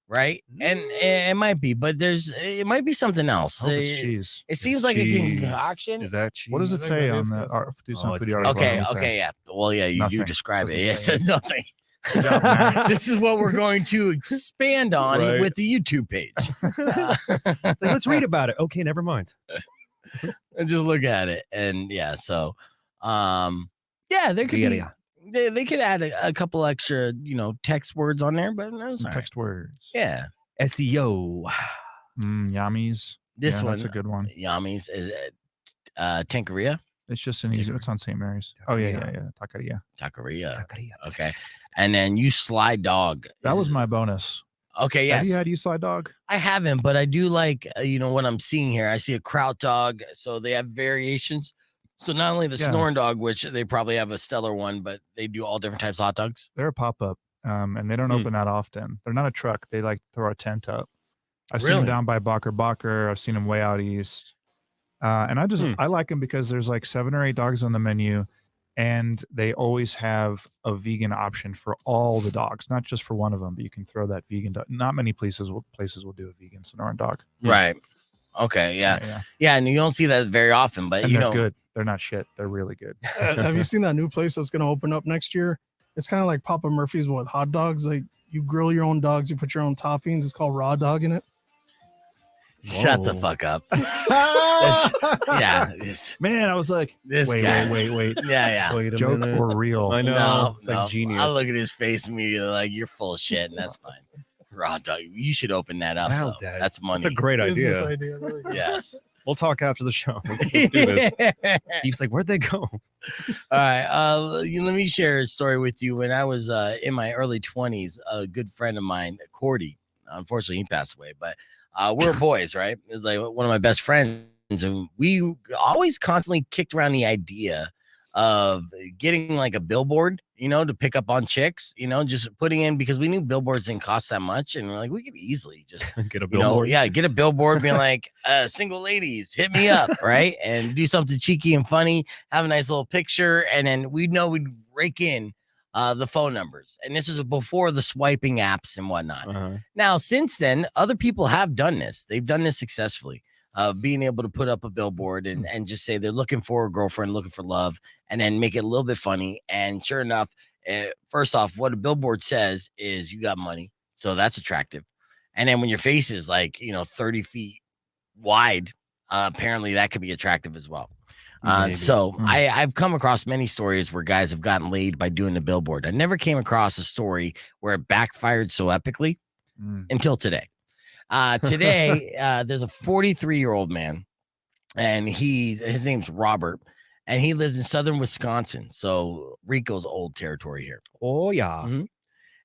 Right, and it might be, but it might be something else. I hope it's cheese. It seems like a cheese. concoction. Is that cheese? What does I it think say that on is the custom. Tucson Oh, it's Foodie article? Okay, underneath okay, yeah. Well, yeah, you Nothing. describe it. Doesn't Yeah, it say says nothing. Good job, Max. This is what we're going to expand on Right. with the YouTube page. Like, let's read about it. Okay, never mind. And just look at it, and yeah. So, yeah, there could be. Yeah. They could add a couple extra, text words on there, but no, it's all right. Text words. Yeah, SEO. Yummies. this Yeah, one, that's a good one. Yummies is Tanqueria, It's just an easy. It's on St. Mary's. Oh yeah. Taqueria. Taqueria. Okay, and then you slide dog. That is- was my bonus. okay. Have Yes, you had you slide dog? I haven't, but I do like what I'm seeing here. I see a kraut dog, so they have variations. So not only the Yeah. snoring dog, which they probably have a stellar one, but they do all different types of hot dogs. They're a pop up, and they don't Hmm. open that often. They're not a truck. They like throw a tent up. I've seen Really? them down by Bacher. I've seen them way out east, and I like them because there's like 7 or 8 dogs on the menu, and they always have a vegan option for all the dogs, not just for one of them. But you can throw that vegan dog. Not many places will do a vegan Sonoran dog. Right. Okay. Yeah. And you don't see that very often, but And they're good. They're not shit. They're really good. Have you seen that new place that's going to open up next year? It's kind of like Papa Murphy's with hot dogs. Like you grill your own dogs, you put your own toppings. It's called Raw Dog in it. Shut the Whoa. fuck up. This Man, I was like, this wait. guy. Yeah. Wait a Joke minute. or real? I know. No, It's like genius. I look at his face immediately like you're full of shit, and that's fine. Raw dog. You should open that up. Wow, though. Dad. That's money. That's a great Business idea. idea. Really good. Yes. We'll talk after the show. Let's do this. He's like, where'd they go? All right. Let me share a story with you. When I was in my early 20s, a good friend of mine, Cordy, unfortunately, he passed away, but we're boys, right? It was like one of my best friends. And we always constantly kicked around the idea of getting like a billboard, to pick up on chicks, just putting in, because we knew billboards didn't cost that much. And we're like, we could easily just Get a billboard. get a billboard being like, single ladies, hit me up, right? And do something cheeky and funny, have a nice little picture, and then we'd rake in the phone numbers. And this is before the swiping apps and whatnot. Uh-huh. Now, since then, other people have done this. They've done this successfully. Being able to put up a billboard and just say they're looking for a girlfriend, looking for love, and then make it a little bit funny. And sure enough, first off, what a billboard says is you got money. So that's attractive. And then when your face is like, 30 feet wide, apparently that could be attractive as well. Maybe. So I've come across many stories where guys have gotten laid by doing the billboard. I never came across a story where it backfired so epically until today. Today, there's a 43-year-old man, and his name's Robert, and he lives in southern Wisconsin. So Rico's old territory here. Oh, yeah. Mhm.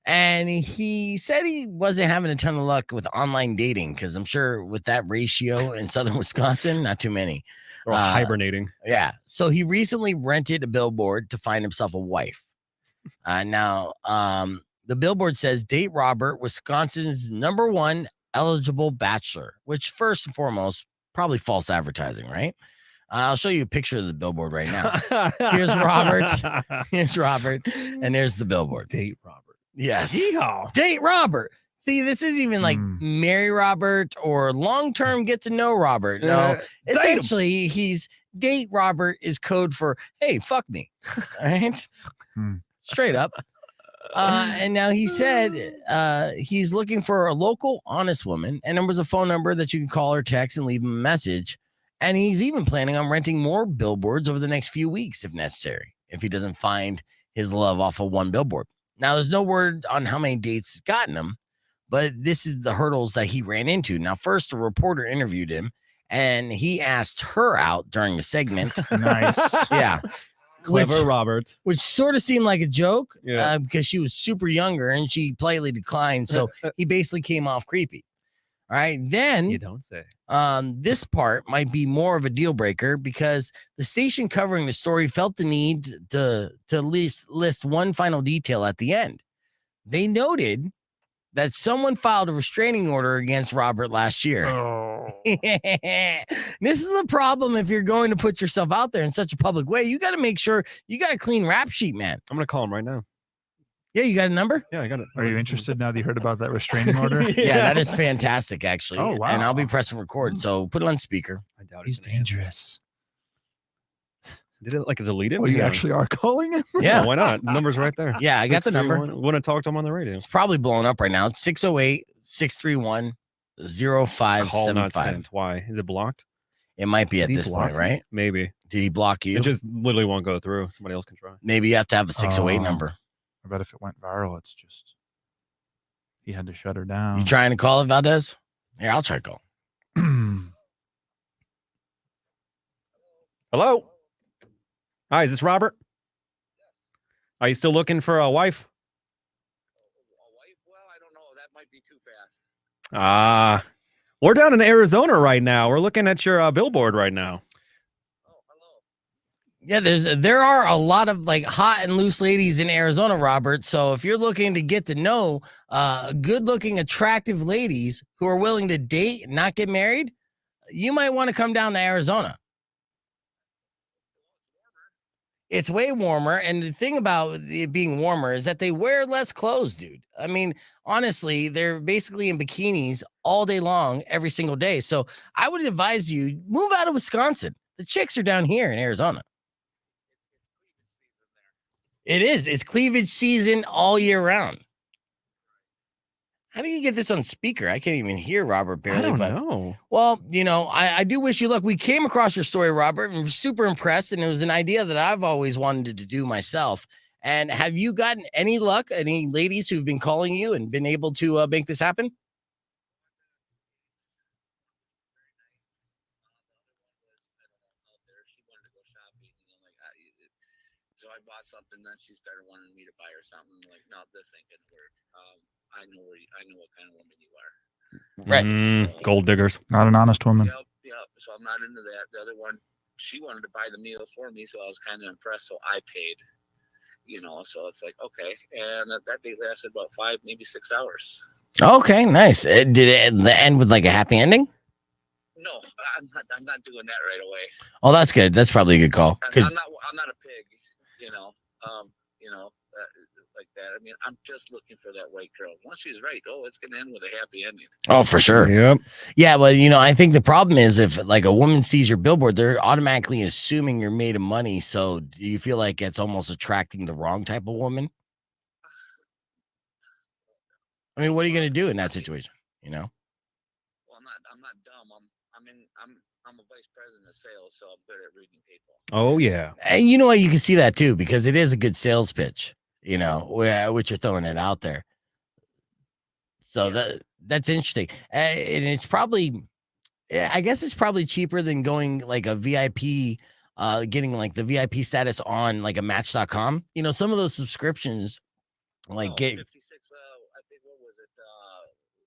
And he said he wasn't having a ton of luck with online dating, because I'm sure with that ratio in southern Wisconsin, not too many. Or hibernating. Yeah. So he recently rented a billboard to find himself a wife. Now, the billboard says, "Date Robert, Wisconsin's #1 eligible bachelor," which first and foremost, probably false advertising, right? I'll show you a picture of the billboard right now. Here's Robert. Here's Robert. And there's the billboard. Date Robert. Yes. Yeehaw. Date Robert. See, this isn't even like marry Robert or long-term get to know Robert. No, essentially, he's date Robert is code for, hey, fuck me. All right. Straight up. And now he said he's looking for a local, honest woman. And there was a phone number that you can call or text and leave him a message. And he's even planning on renting more billboards over the next few weeks if necessary, if he doesn't find his love off of one billboard. Now, there's no word on how many dates gotten him, but this is the hurdles that he ran into. Now, first, a reporter interviewed him, and he asked her out during the segment. Nice. Yeah. Clever Robert. Which sort of seemed like a joke because she was super younger and she politely declined. So he basically came off creepy. All right. Then You don't say. this part might be more of a deal breaker because the station covering the story felt the need to at least list one final detail at the end. They noted that someone filed a restraining order against Robert last year. This is the problem if you're going to put yourself out there in such a public way. You got to make sure you got a clean rap sheet, man. I'm going to call him right now. Yeah, you got a number? Yeah, I got it. Are you interested now that you heard about that restraining order? Yeah, that is fantastic, actually. Oh, wow. And I'll be pressing record, so put it on speaker. I doubt He's dangerous. Did it like delete it? Oh, you actually are calling him? Yeah. Why not? Number's right there. Yeah, I got the number. Want to talk to him on the radio? It's probably blowing up right now. It's 608-631-0575. Call not sent. Why? Is it blocked? It might be at Did he this block point, me? right? Maybe. Did he block you? It just literally won't go through. Somebody else can try. Maybe you have to have a 608 Oh. number. I bet if it went viral, it's just he had to shut her down. You trying to call it, Valdez? Here, I'll try to call. Hello? Hi, is this Robert? Are you still looking for a wife? Well, I don't know. That might be too fast. We're down in Arizona right now. We're looking at your billboard right now. Oh, hello. Yeah, there are a lot of like hot and loose ladies in Arizona, Robert. So if you're looking to get to know good-looking, attractive ladies who are willing to date and not get married, you might want to come down to Arizona. It's way warmer, and the thing about it being warmer is that they wear less clothes, dude. I mean, honestly, they're basically in bikinis all day long, every single day. So I would advise you move out of Wisconsin. The chicks are down here in Arizona. It is. It's cleavage season all year round. How do you get this on speaker? I can't even hear Robert barely. I don't know. Well, you know, I do wish you luck. We came across your story, Robert, and we're super impressed. And it was an idea that I've always wanted to do myself. And have you gotten any luck? Any ladies who've been calling you and been able to make this happen? So I bought something, then she started wanting me to buy her something. Like, no, this ain't gonna work. I know what kind of woman you are. Right. Gold diggers. Not an honest woman. Yep. So I'm not into that. The other one, she wanted to buy the meal for me, so I was kind of impressed. So I paid. You know, so it's like, okay. And that date lasted about 5, maybe 6 hours. Okay, nice. Did it end with like a happy ending? No, I'm not doing that right away. Oh, that's good. That's probably a good call. I'm not a pig, you know, like that. I mean, I'm just looking for that right girl. Once she's right, it's going to end with a happy ending. Oh, for sure. Yep. Yeah, well, you know, I think the problem is if like a woman sees your billboard, they're automatically assuming you're made of money. So do you feel like it's almost attracting the wrong type of woman? I mean, what are you going to do in that situation? You know? Well, I'm not dumb. I'm a vice president of sales, so I'm good at reading people. Oh, yeah. And you know what? You can see that too, because it is a good sales pitch, you know, which you're throwing it out there. So that's interesting. And it's probably, I guess it's probably cheaper than going like a VIP, getting like the VIP status on like a Match.com. You know, some of those subscriptions like get 56, I think, what was it?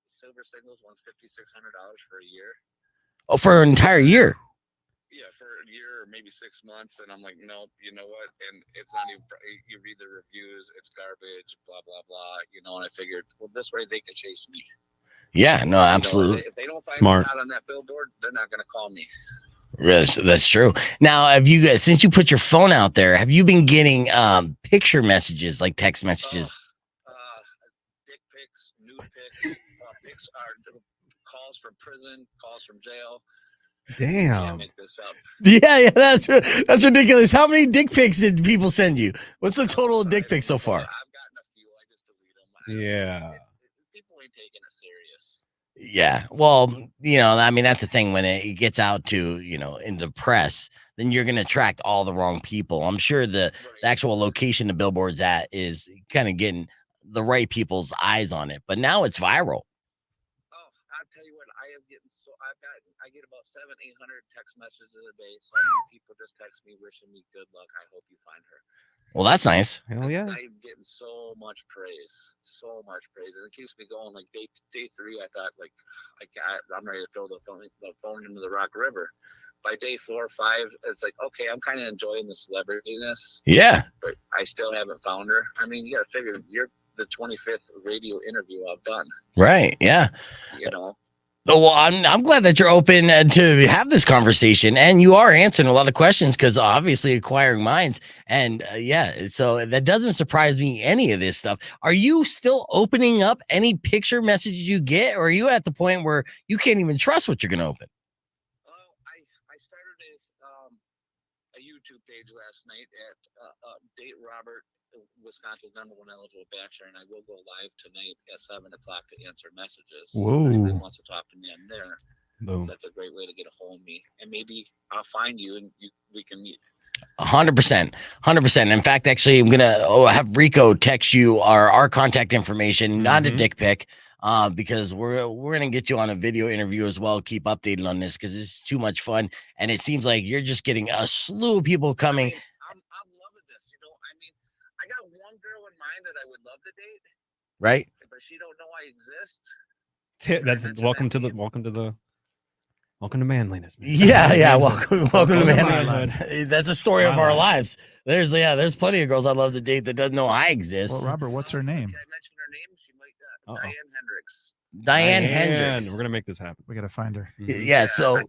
Silver Signals wants $5,600 for a year. for an entire year. for a year or maybe 6 months, and I'm like, nope. You know what? And it's not even. You read the reviews, it's garbage. Blah blah blah. You know, and I figured, well, this way they can chase me. Yeah, no, absolutely. If they don't find Smart. me out on that billboard, they're not going to call me. That's true. Now, have you guys, since you put your phone out there, have you been getting picture messages, like text messages? Dick pics, nude pics, pics are calls from prison, calls from jail. I can't Damn. make this up. Yeah, that's ridiculous. How many dick pics did people send you? What's the total of dick pics so far? I've gotten a few. I just delete them. Yeah. People ain't taking it serious. Yeah. Well, I mean, that's the thing when it gets out to, in the press, then you're going to attract all the wrong people. I'm sure the actual location the billboard's at is kind of getting the right people's eyes on it, but now it's viral. Oh, I'll tell you what, I get about 700-800 text messages a day. So many people just text me wishing me good luck. I hope you find her. Well, that's nice. Hell yeah. I'm getting so much praise, and it keeps me going. Like day 3, I thought I'm ready to throw the phone into the Rock River. By day 4 or 5, it's like, okay, I'm kind of enjoying the celebrityness. Yeah. But I still haven't found her. I mean, you got to figure you're the 25th radio interview I've done. Right. Yeah. Well, I'm glad that you're open to have this conversation, and you are answering a lot of questions because obviously acquiring minds, and so that doesn't surprise me, any of this stuff. Are you still opening up any picture messages you get, or are you at the point where you can't even trust what you're going to open? Well, I started a YouTube page last night at Date Robert, Wisconsin's #1 eligible bachelor, and I will go live tonight at 7 o'clock to answer messages. Whoa. If anyone wants to talk to me, I'm there. Boom. That's a great way to get a hold of me, and maybe I'll find you and we can meet. 100%. In fact, actually, I'm gonna have Rico text you our contact information, not a dick pic, because we're gonna get you on a video interview as well. Keep updated on this because it's too much fun, and it seems like you're just getting a slew of people coming. I mean, I'm loving this. I mean, I got one girl in mind that I would love to date, Right? but she don't know I exist. Welcome to manliness, man. Yeah. Welcome to manhood. manhood. That's a story of our lives. There's plenty of girls I'd love to date that doesn't know I exist. Well, Robert, what's her name? Did I mention her name? She might. Diane Hendricks. Diane Hendricks. We're gonna make this happen. We got to find her. Yeah. So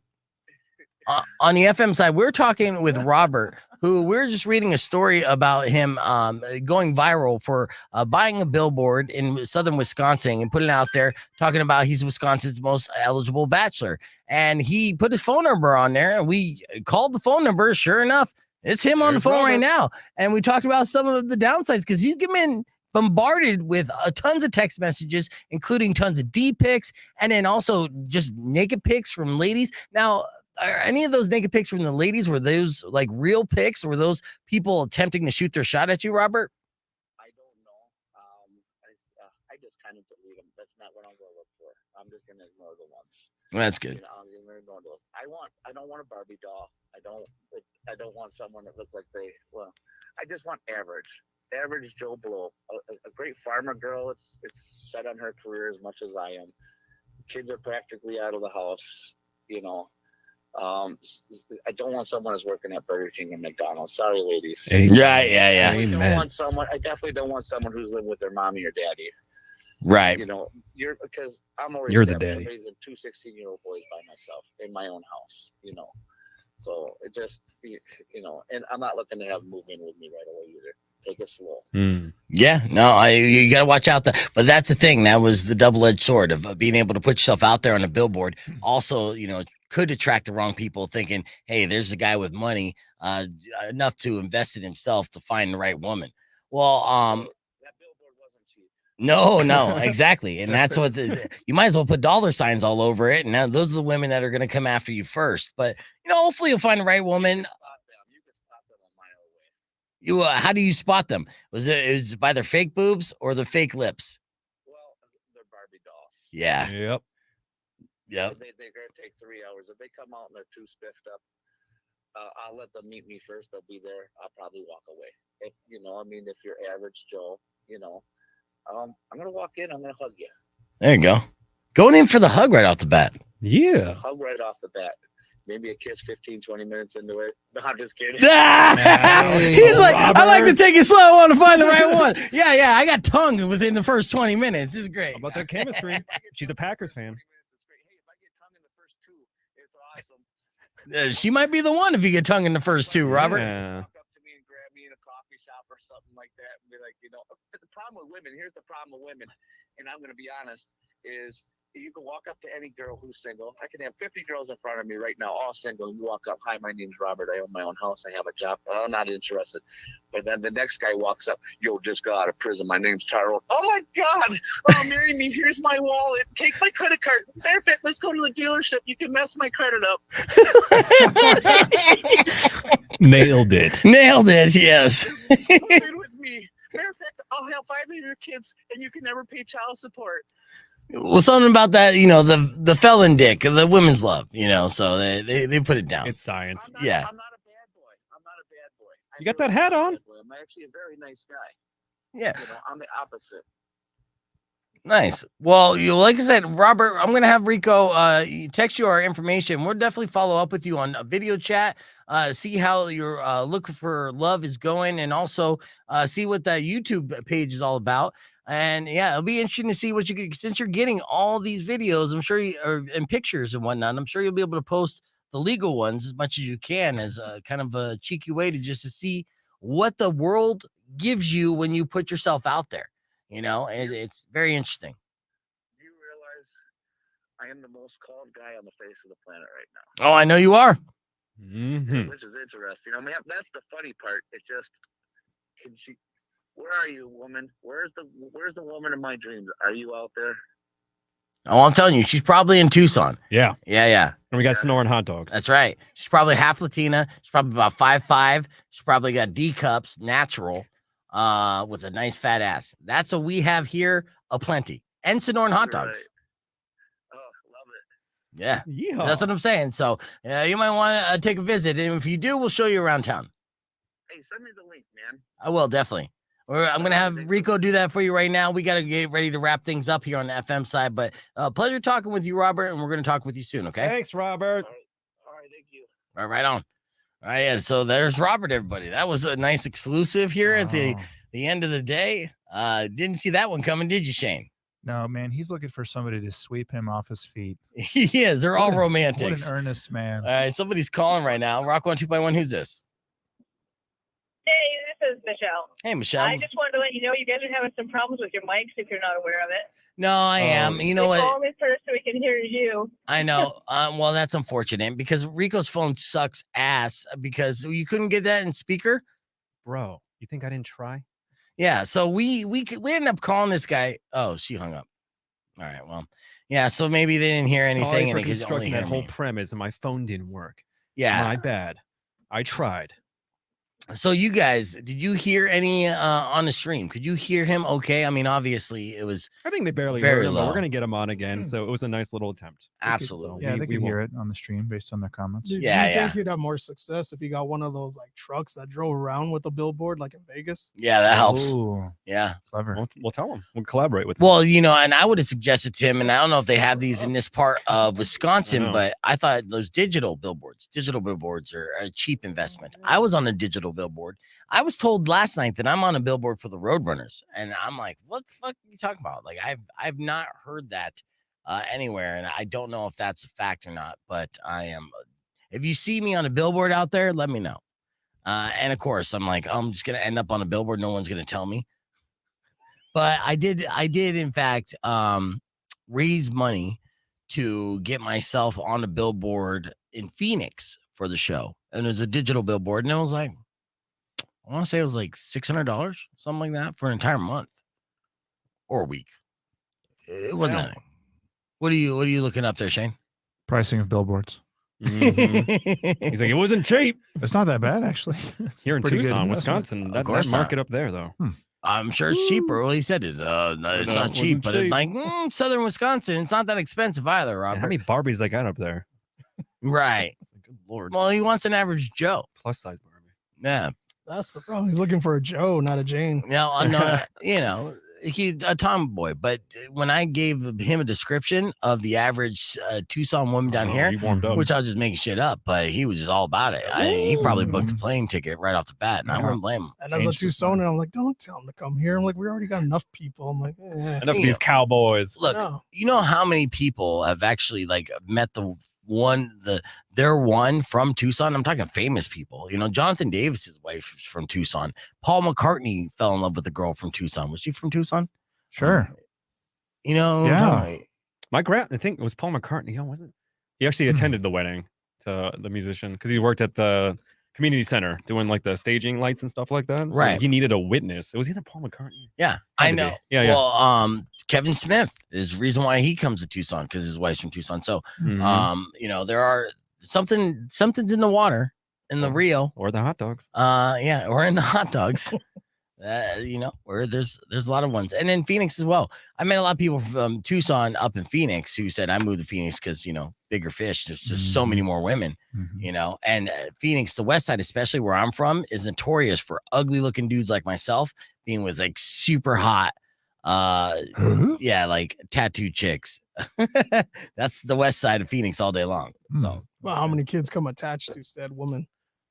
on the FM side, we're talking with Robert, who we're just reading a story about him going viral for buying a billboard in southern Wisconsin and putting it out there, talking about he's Wisconsin's most eligible bachelor. And he put his phone number on there, and we called the phone number. Sure enough, it's him on the phone right now. And we talked about some of the downsides because he's been bombarded with tons of text messages, including tons of D pics, and then also just naked pics from ladies. Now, are any of those naked pics from the ladies, were those like real pics? Were those people attempting to shoot their shot at you, Robert? I don't know. I just kind of delete them. That's not what I'm going to look for. I'm just going to ignore the ones. Well, that's good. I'm going to ignore those. I don't want a Barbie doll. I don't want someone that looks like I just want average Joe Blow, a great farmer girl. It's set on her career as much as I am. Kids are practically out of the house, I don't want someone who's working at Burger King or McDonald's. Sorry, ladies. Yeah. I definitely don't want someone who's living with their mommy or daddy. Right. Because I'm already You're the daddy. raising 2 16-year-old boys by myself in my own house. So it just, and I'm not looking to have them move in with me right away either. Take it slow. Yeah, no, you got to watch out. But that's the thing. That was the double-edged sword of being able to put yourself out there on a billboard. Also, could attract the wrong people thinking, hey, there's a guy with money enough to invest in himself to find the right woman. Well, that billboard wasn't cheap. No, exactly. And that's what you might as well put dollar signs all over it. And now those are the women that are going to come after you first. But, hopefully you'll find the right woman. You can spot them a mile away. How do you spot them? Was it by their fake boobs or the fake lips? Well, they're Barbie dolls. Yeah. Yep. Yep. They're going to take 3 hours. If they come out and they're too spiffed up, I'll let them meet me first. They'll be there. I'll probably walk away. If you're average Joe, I'm going to walk in. I'm going to hug you. There you go. Going in for the hug right off the bat. Yeah. Hug right off the bat. maybe a kiss 15, 20 minutes into it. No, I'm just kidding. He's like, I like to take it slow. I want to find the right one. Yeah. I got tongue within the first 20 minutes. It's great. How about that chemistry? She's a Packers fan. It's great. Hey, if I get tongue in the first 2, it's awesome. She might be the one if you get tongue in the first 2, Robert. Yeah. Walk up to me and grab me in a coffee shop or something like that and be like, the problem with women, here's the problem with women, and I'm going to be honest, is you can walk up to any girl who's single. I can have 50 girls in front of me right now, all single. You walk up, hi, my name's Robert. I own my own house. I have a job. I'm not interested. But then the next guy walks up, yo, just got out of prison. My name's Tyrone. Oh, my God. Oh, marry me. Here's my wallet. Take my credit card. Perfect. Let's go to the dealership. You can mess my credit up. Nailed it. Nailed it, yes. Come in with me. Perfect. I'll have 5 of your kids, and you can never pay child support. Well, something about that, the felon dick, the women's love, so they put it down. It's science. I'm not, Yeah. I'm not a bad boy. I'm not a bad boy. You got that hat on? I'm actually a very nice guy. Yeah. I'm the opposite. Nice. Well, like I said, Robert, I'm gonna have Rico text you our information. We'll definitely follow up with you on a video chat, see how your look for love is going, and also see what that YouTube page is all about. And yeah, it'll be interesting to see what you can, since you're getting all these videos, I'm sure and pictures and whatnot. I'm sure you'll be able to post the legal ones as much as you can, as a kind of a cheeky way to see what the world gives you when you put yourself out there. It's very interesting. Do you realize I am the most called guy on the face of the planet right now? Oh, I know you are. Mm-hmm. Which is interesting. I mean, that's the funny part. It just, where are you, woman? Where's the woman of my dreams? Are you out there? Oh, I'm telling you, she's probably in Tucson. Yeah. Yeah. And we got snoring hot dogs. That's right. She's probably half Latina. She's probably about 5'5". She's probably got D cups, natural, with a nice fat ass. That's what we have here, aplenty. And Sonoran hot dogs. Right. Oh, love it. Yeah. Yeah. That's what I'm saying. So you might want to take a visit. And if you do, we'll show you around town. Hey, send me the link, man. I will, definitely. I'm going to have Rico do that for you right now. We got to get ready to wrap things up here on the FM side. But pleasure talking with you, Robert. And we're going to talk with you soon, okay? Thanks, Robert. All right, thank you. All right, right on. All right, yeah. So there's Robert, everybody. That was a nice exclusive here at the end of the day. Didn't see that one coming, did you, Shane? No, man, he's looking for somebody to sweep him off his feet. He is. They're all romantics. What an earnest man. All right, somebody's calling right now. Rock 1 2 by 1. Who's this? Hey, this is Michelle. Hey, Michelle. I just wanted to let you know you guys are having some problems with your mics if you're not aware of it. No, I am. You know what? Call me first so we can hear you. I know. Well, that's unfortunate because Rico's phone sucks ass because you couldn't get that in speaker. Bro, you think I didn't try? Yeah. So we ended up calling this guy. Oh, she hung up. All right. Well, yeah. So maybe they didn't hear anything. Sorry And for they could only constructing hear that whole me. premise and my phone didn't work. Yeah. My bad. I tried. So you guys, did you hear any on the stream? Could you hear him okay? I mean, obviously it was I think they barely very heard him, but low. we're going to get him on again. So it was a nice little attempt. absolutely. Yeah, we- they we could hear will. it on the stream based on their comments. Do Yeah, you yeah. think you'd have more success if you got one of those like trucks that drove around with a billboard like in Vegas? Yeah, that helps. Ooh, Yeah. clever. We'll tell him. We'll collaborate with him. Well, and I would have suggested to him, and I don't know if they have these in this part of Wisconsin, I know. but I thought those digital billboards are a cheap investment. I was on a digital billboard. I was told last night that I'm on a billboard for the Roadrunners, and I'm like, what the fuck are you talking about? Like, I've not heard that anywhere, and I don't know if that's a fact or not, but I am. If you see me on a billboard out there, let me know. And of course, I'm like, I'm just gonna end up on a billboard. No one's gonna tell me. But I did in fact raise money to get myself on a billboard in Phoenix for the show. And it was a digital billboard, and it was like, I want to say it was like $600, something like that, for an entire month or a week. It wasn't Wow. that. What are you looking up there, Shane? Pricing of billboards. Mhm. He's like, it wasn't cheap. It's not that bad, actually. Here in Pretty good Tucson, investment. Wisconsin, Of that course market not. up there, though. I'm sure it's cheaper. Well, he said it's No, not it cheap, wasn't but it's cheap. like southern Wisconsin. It's not that expensive either, Man, Robert. how many Barbies they got up there? Right. It's like, good Lord. Well, he wants an average Joe. Plus size Barbie. Yeah. That's the problem. He's looking for a Joe, not a Jane. No, he's a tomboy, but when I gave him a description of the average Tucson woman down here, He warmed up. which I was just making shit up, but he was just all about it. He probably booked a plane ticket right off the bat, and I wouldn't blame him. And as a Tucsoner, I'm like, don't tell him to come here. I'm like, we already got enough people. I'm like, Enough of these cowboys. Look, No. you know how many people have actually like met their one from Tucson? I'm talking famous people. You know, Jonathan Davis's wife is from Tucson. Paul McCartney fell in love with a girl from Tucson. Was she from Tucson? Sure. You know, Yeah. I think it was Paul McCartney. Oh, was it? He actually attended the wedding to the musician because he worked at the community center doing like the staging lights and stuff like that. So Right. he needed a witness. It was either Paul McCartney. Yeah, Had I to be. know. Yeah, yeah. Well, Kevin Smith is the reason why he comes to Tucson because his wife's from Tucson. So, Mhm. you know, there are something's in the water in the Rio. Or the hot dogs. Yeah, or in the hot dogs. You know, where there's a lot of ones, and in Phoenix as well. I met a lot of people from Tucson up in Phoenix who said I moved to Phoenix because you know bigger fish. There's just so many more women, you know. And Phoenix, the West Side, especially where I'm from, is notorious for ugly looking dudes like myself being with like super hot, yeah, like tattooed chicks. That's the West Side of Phoenix all day long. So Well, how many kids come attached to said woman?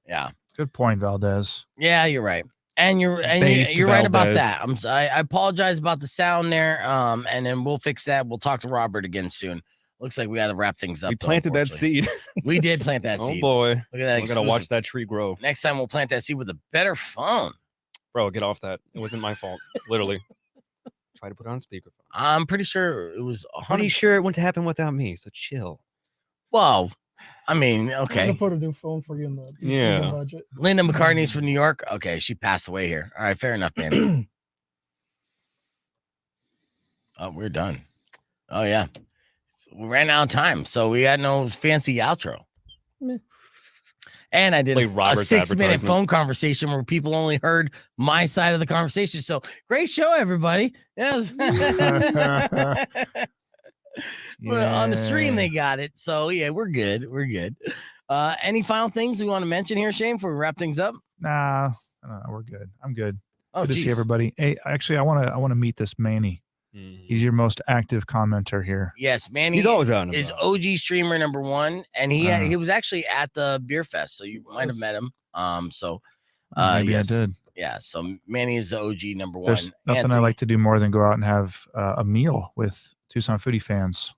yeah. Good point, Valdez. Yeah, you're right. And you're Based right about Valdez. that. I apologize about the sound there. And then we'll fix that. We'll talk to Robert again soon. Looks like we got to wrap things up. We though, planted that unfortunately. seed. We did plant that Oh seed. boy. Look at that. We gotta exclusive. watch that tree grow. Next time we'll plant that seed with a better phone. Bro, get off that. It wasn't my fault. Literally. Try to put it on speakerphone. I'm pretty sure it was Pretty sure it wouldn't happen without me. So chill. Well, I mean, I'm okay. gonna put a new phone for you in the Yeah. budget. Linda McCartney's from New York. Okay, she passed away here. All right, fair enough, man. Oh, we're done. Oh yeah. So we ran out of time, so we had no fancy outro. Meh. And I did Play a Robert's 6-minute advertisement. phone conversation where people only heard my side of the conversation. So great show, everybody. Yes. Well, on the stream they got it. So yeah, we're good. We're good. Any final things we want to mention here, Shane, before we wrap things up? Nah, we're good. I'm good. Oh, Good to see geez. everybody. Hey, actually, I want to meet this Manny. He's your most active commenter here. Yes, man. He's always on. Is OG streamer number one, and he Uh. he was actually at the beer fest, so you might have met him. Maybe yes. I did. Yeah, so Manny is the OG number one. There's nothing I Anthony, like to do more than go out and have a meal with Tucson Foodie fans.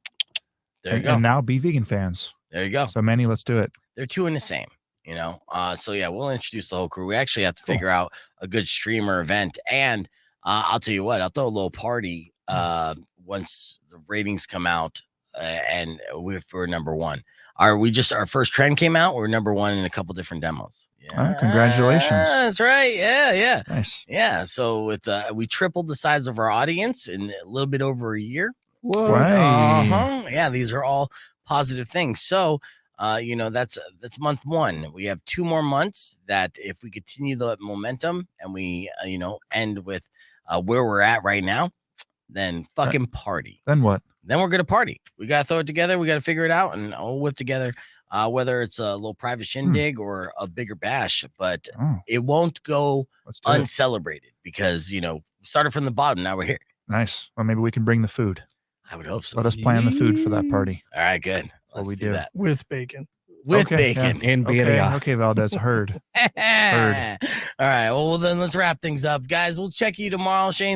There you go. And now be vegan fans. There you go. So Manny, let's do it. They're two in the same, you know. So yeah, we'll introduce the whole crew. We actually have to figure out a good streamer event, and I'll tell you what, I'll throw a little party once the ratings come out, and we're number one. Our first trend came out. We're number one in a couple different demos. Yeah, Congratulations. That's right. Yeah. Nice. Yeah. So with we tripled the size of our audience in a little bit over a year. What? Right. Yeah, these are all positive things. So, you know, that's month one. We have 2 more months that if we continue the momentum and we, you know, end with where we're at right now, then fucking party. Then what? Then we're gonna party. We gotta throw it together. We gotta figure it out, and I'll whip together whether it's a little private shindig or a bigger bash. But Oh, it won't go let's do it. uncelebrated because you know we started from the bottom. Now we're here. Nice. Well, maybe we can bring the food. I would hope so. Let us plan the food for that party. All right, good. What Let's we do do. that With bacon. with Okay, bacon. And Okay, birria. okay, Valdez, heard. All right. Well, then let's wrap things up, guys. We'll check you tomorrow, Shane.